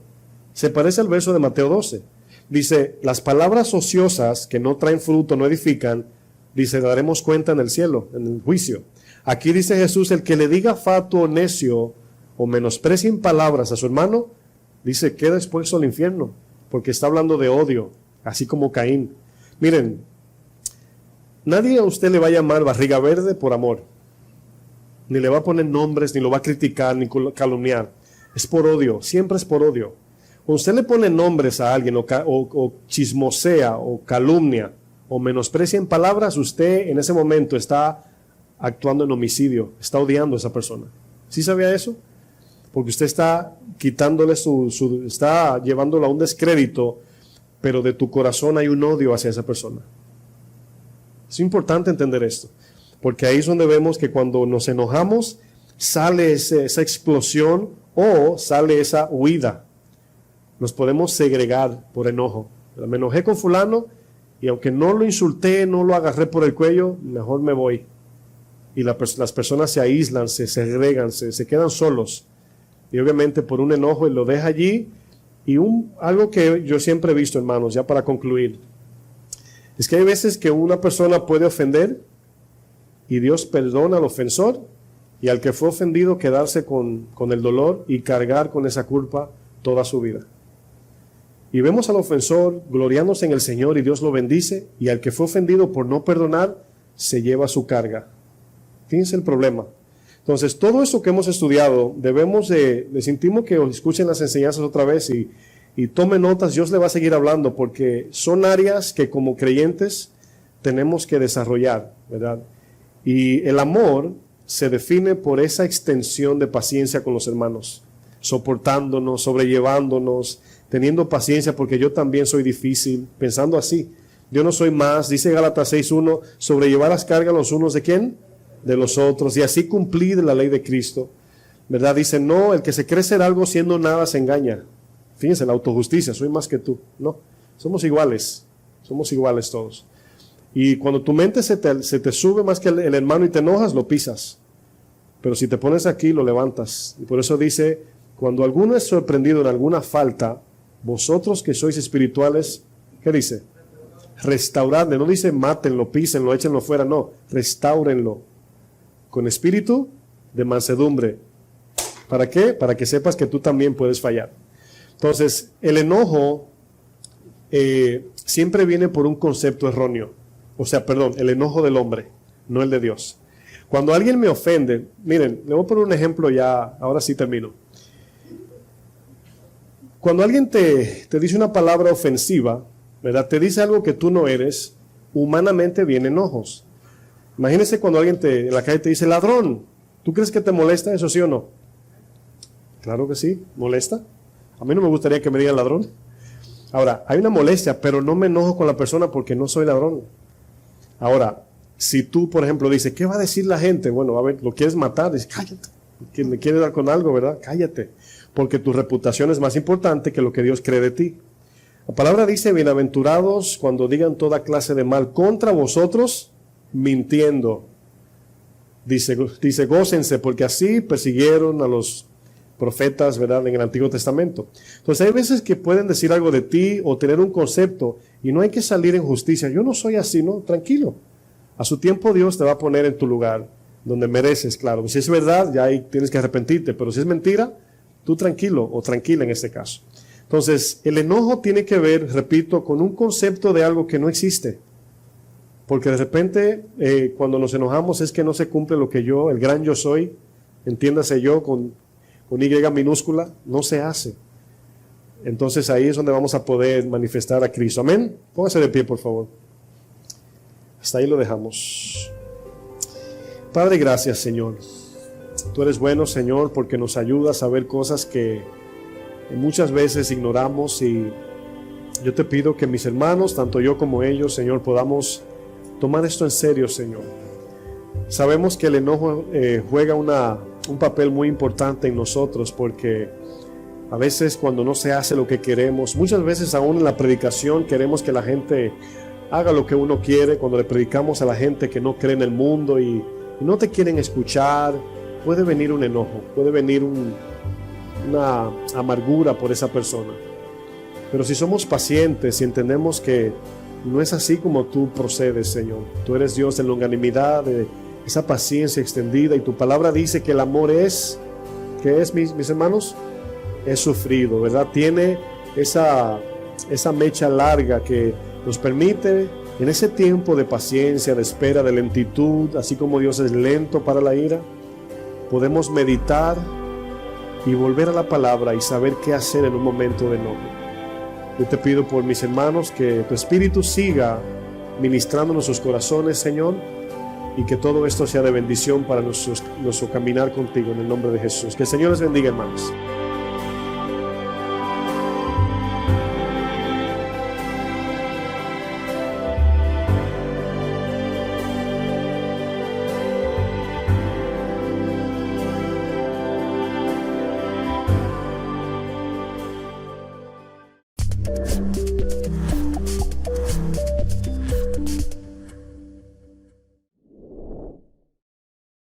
Se parece al verso de Mateo 12. Dice, las palabras ociosas que no traen fruto, no edifican, Dice, daremos cuenta en el cielo, en el juicio. Aquí dice Jesús, el que le diga fatuo o necio o menosprecie en palabras a su hermano, dice, queda expuesto al infierno, porque está hablando de odio, así como Caín. Miren, nadie a usted le va a llamar barriga verde por amor, ni le va a poner nombres, ni lo va a criticar, ni calumniar. Es por odio, siempre es por odio. Cuando usted le pone nombres a alguien, o chismosea, o calumnia, o menosprecia en palabras, usted en ese momento está actuando en homicidio, está odiando a esa persona. ¿Sí sabía eso? Porque usted está quitándole está llevándolo a un descrédito, pero de tu corazón hay un odio hacia esa persona. Es importante entender esto, porque ahí es donde vemos que cuando nos enojamos, sale esa explosión o sale esa huida. Nos podemos segregar por enojo. Me enojé con fulano y aunque no lo insulté, no lo agarré por el cuello, mejor me voy. Y las personas se aíslan, se segregan, se quedan solos. Y obviamente por un enojo él lo deja allí. Y algo que yo siempre he visto, hermanos, ya para concluir, es que hay veces que una persona puede ofender y Dios perdona al ofensor, y al que fue ofendido quedarse con el dolor y cargar con esa culpa toda su vida. Y vemos al ofensor gloriándose en el Señor y Dios lo bendice, y al que fue ofendido por no perdonar se lleva su carga. Fíjense el problema. Entonces, todo eso que hemos estudiado, les intimo que escuchen las enseñanzas otra vez y tomen notas. Dios le va a seguir hablando, porque son áreas que como creyentes tenemos que desarrollar, ¿verdad? Y el amor se define por esa extensión de paciencia con los hermanos, soportándonos, sobrellevándonos, teniendo paciencia, porque yo también soy difícil, pensando así. Yo no soy más, dice Gálatas 6:1, sobrellevar las cargas los unos de ¿quién? De los otros, y así cumplir la ley de Cristo, ¿verdad? Dice, no, el que se cree ser algo siendo nada se engaña. Fíjense, la autojusticia, soy más que tú. No, somos iguales todos. Y cuando tu mente se te sube más que el hermano y te enojas, lo pisas. Pero si te pones aquí, lo levantas. Y por eso dice, cuando alguno es sorprendido en alguna falta, vosotros que sois espirituales, ¿qué dice? Restauradle. No dice mátenlo, písenlo, échenlo fuera, no, restáurenlo con espíritu de mansedumbre. ¿Para qué? Para que sepas que tú también puedes fallar. Entonces, el enojo siempre viene por un concepto erróneo. O sea, perdón, el enojo del hombre, no el de Dios. Cuando alguien me ofende, miren, le voy a poner un ejemplo ya, ahora sí termino. Cuando alguien te dice una palabra ofensiva, ¿verdad? Te dice algo que tú no eres, humanamente vienen enojos. Imagínese cuando alguien en la calle te dice ladrón. ¿Tú crees que te molesta eso, sí o no? Claro que sí, molesta. A mí no me gustaría que me digan ladrón. Ahora, hay una molestia, pero no me enojo con la persona porque no soy ladrón. Ahora, si tú, por ejemplo, dices, ¿qué va a decir la gente? Bueno, a ver, ¿lo quieres matar? Dices, cállate. ¿Quién le quiere dar con algo, verdad? Cállate. Porque tu reputación es más importante que lo que Dios cree de ti. La palabra dice, bienaventurados cuando digan toda clase de mal contra vosotros, mintiendo. Dice, gócense, porque así persiguieron a los profetas, ¿verdad?, en el Antiguo Testamento. Entonces hay veces que pueden decir algo de ti o tener un concepto y no hay que salir en justicia. Yo no soy así, ¿no? Tranquilo. A su tiempo Dios te va a poner en tu lugar donde mereces, claro. Si es verdad, ya ahí tienes que arrepentirte, pero si es mentira, tú tranquilo o tranquila en este caso. Entonces, el enojo tiene que ver, repito, con un concepto de algo que no existe. Porque de repente, cuando nos enojamos es que no se cumple lo que el gran yo soy, entiéndase yo con Y minúscula, no se hace. Entonces ahí es donde vamos a poder manifestar a Cristo. Amén. Póngase de pie, por favor. Hasta ahí lo dejamos. Padre, gracias, Señor. Tú eres bueno, Señor, porque nos ayudas a ver cosas que muchas veces ignoramos, y yo te pido que mis hermanos, tanto yo como ellos, Señor, podamos tomar esto en serio, Señor. Sabemos que el enojo juega un papel muy importante en nosotros, porque a veces cuando no se hace lo que queremos, muchas veces aún en la predicación queremos que la gente haga lo que uno quiere. Cuando le predicamos a la gente que no cree en el mundo y no te quieren escuchar, puede venir un enojo, puede venir una amargura por esa persona. Pero si somos pacientes y entendemos que No es así como tú procedes, Señor. Tú eres Dios de longanimidad, de esa paciencia extendida, y tu palabra dice que el amor es, ¿qué es, mis hermanos? Es sufrido, ¿verdad? Tiene esa mecha larga que nos permite, en ese tiempo de paciencia, de espera, de lentitud, así como Dios es lento para la ira, podemos meditar y volver a la palabra y saber qué hacer en un momento de enojo. Yo te pido por mis hermanos que tu Espíritu siga ministrando nuestros corazones, Señor, y que todo esto sea de bendición para nuestro caminar contigo, en el nombre de Jesús. Que el Señor les bendiga, hermanos.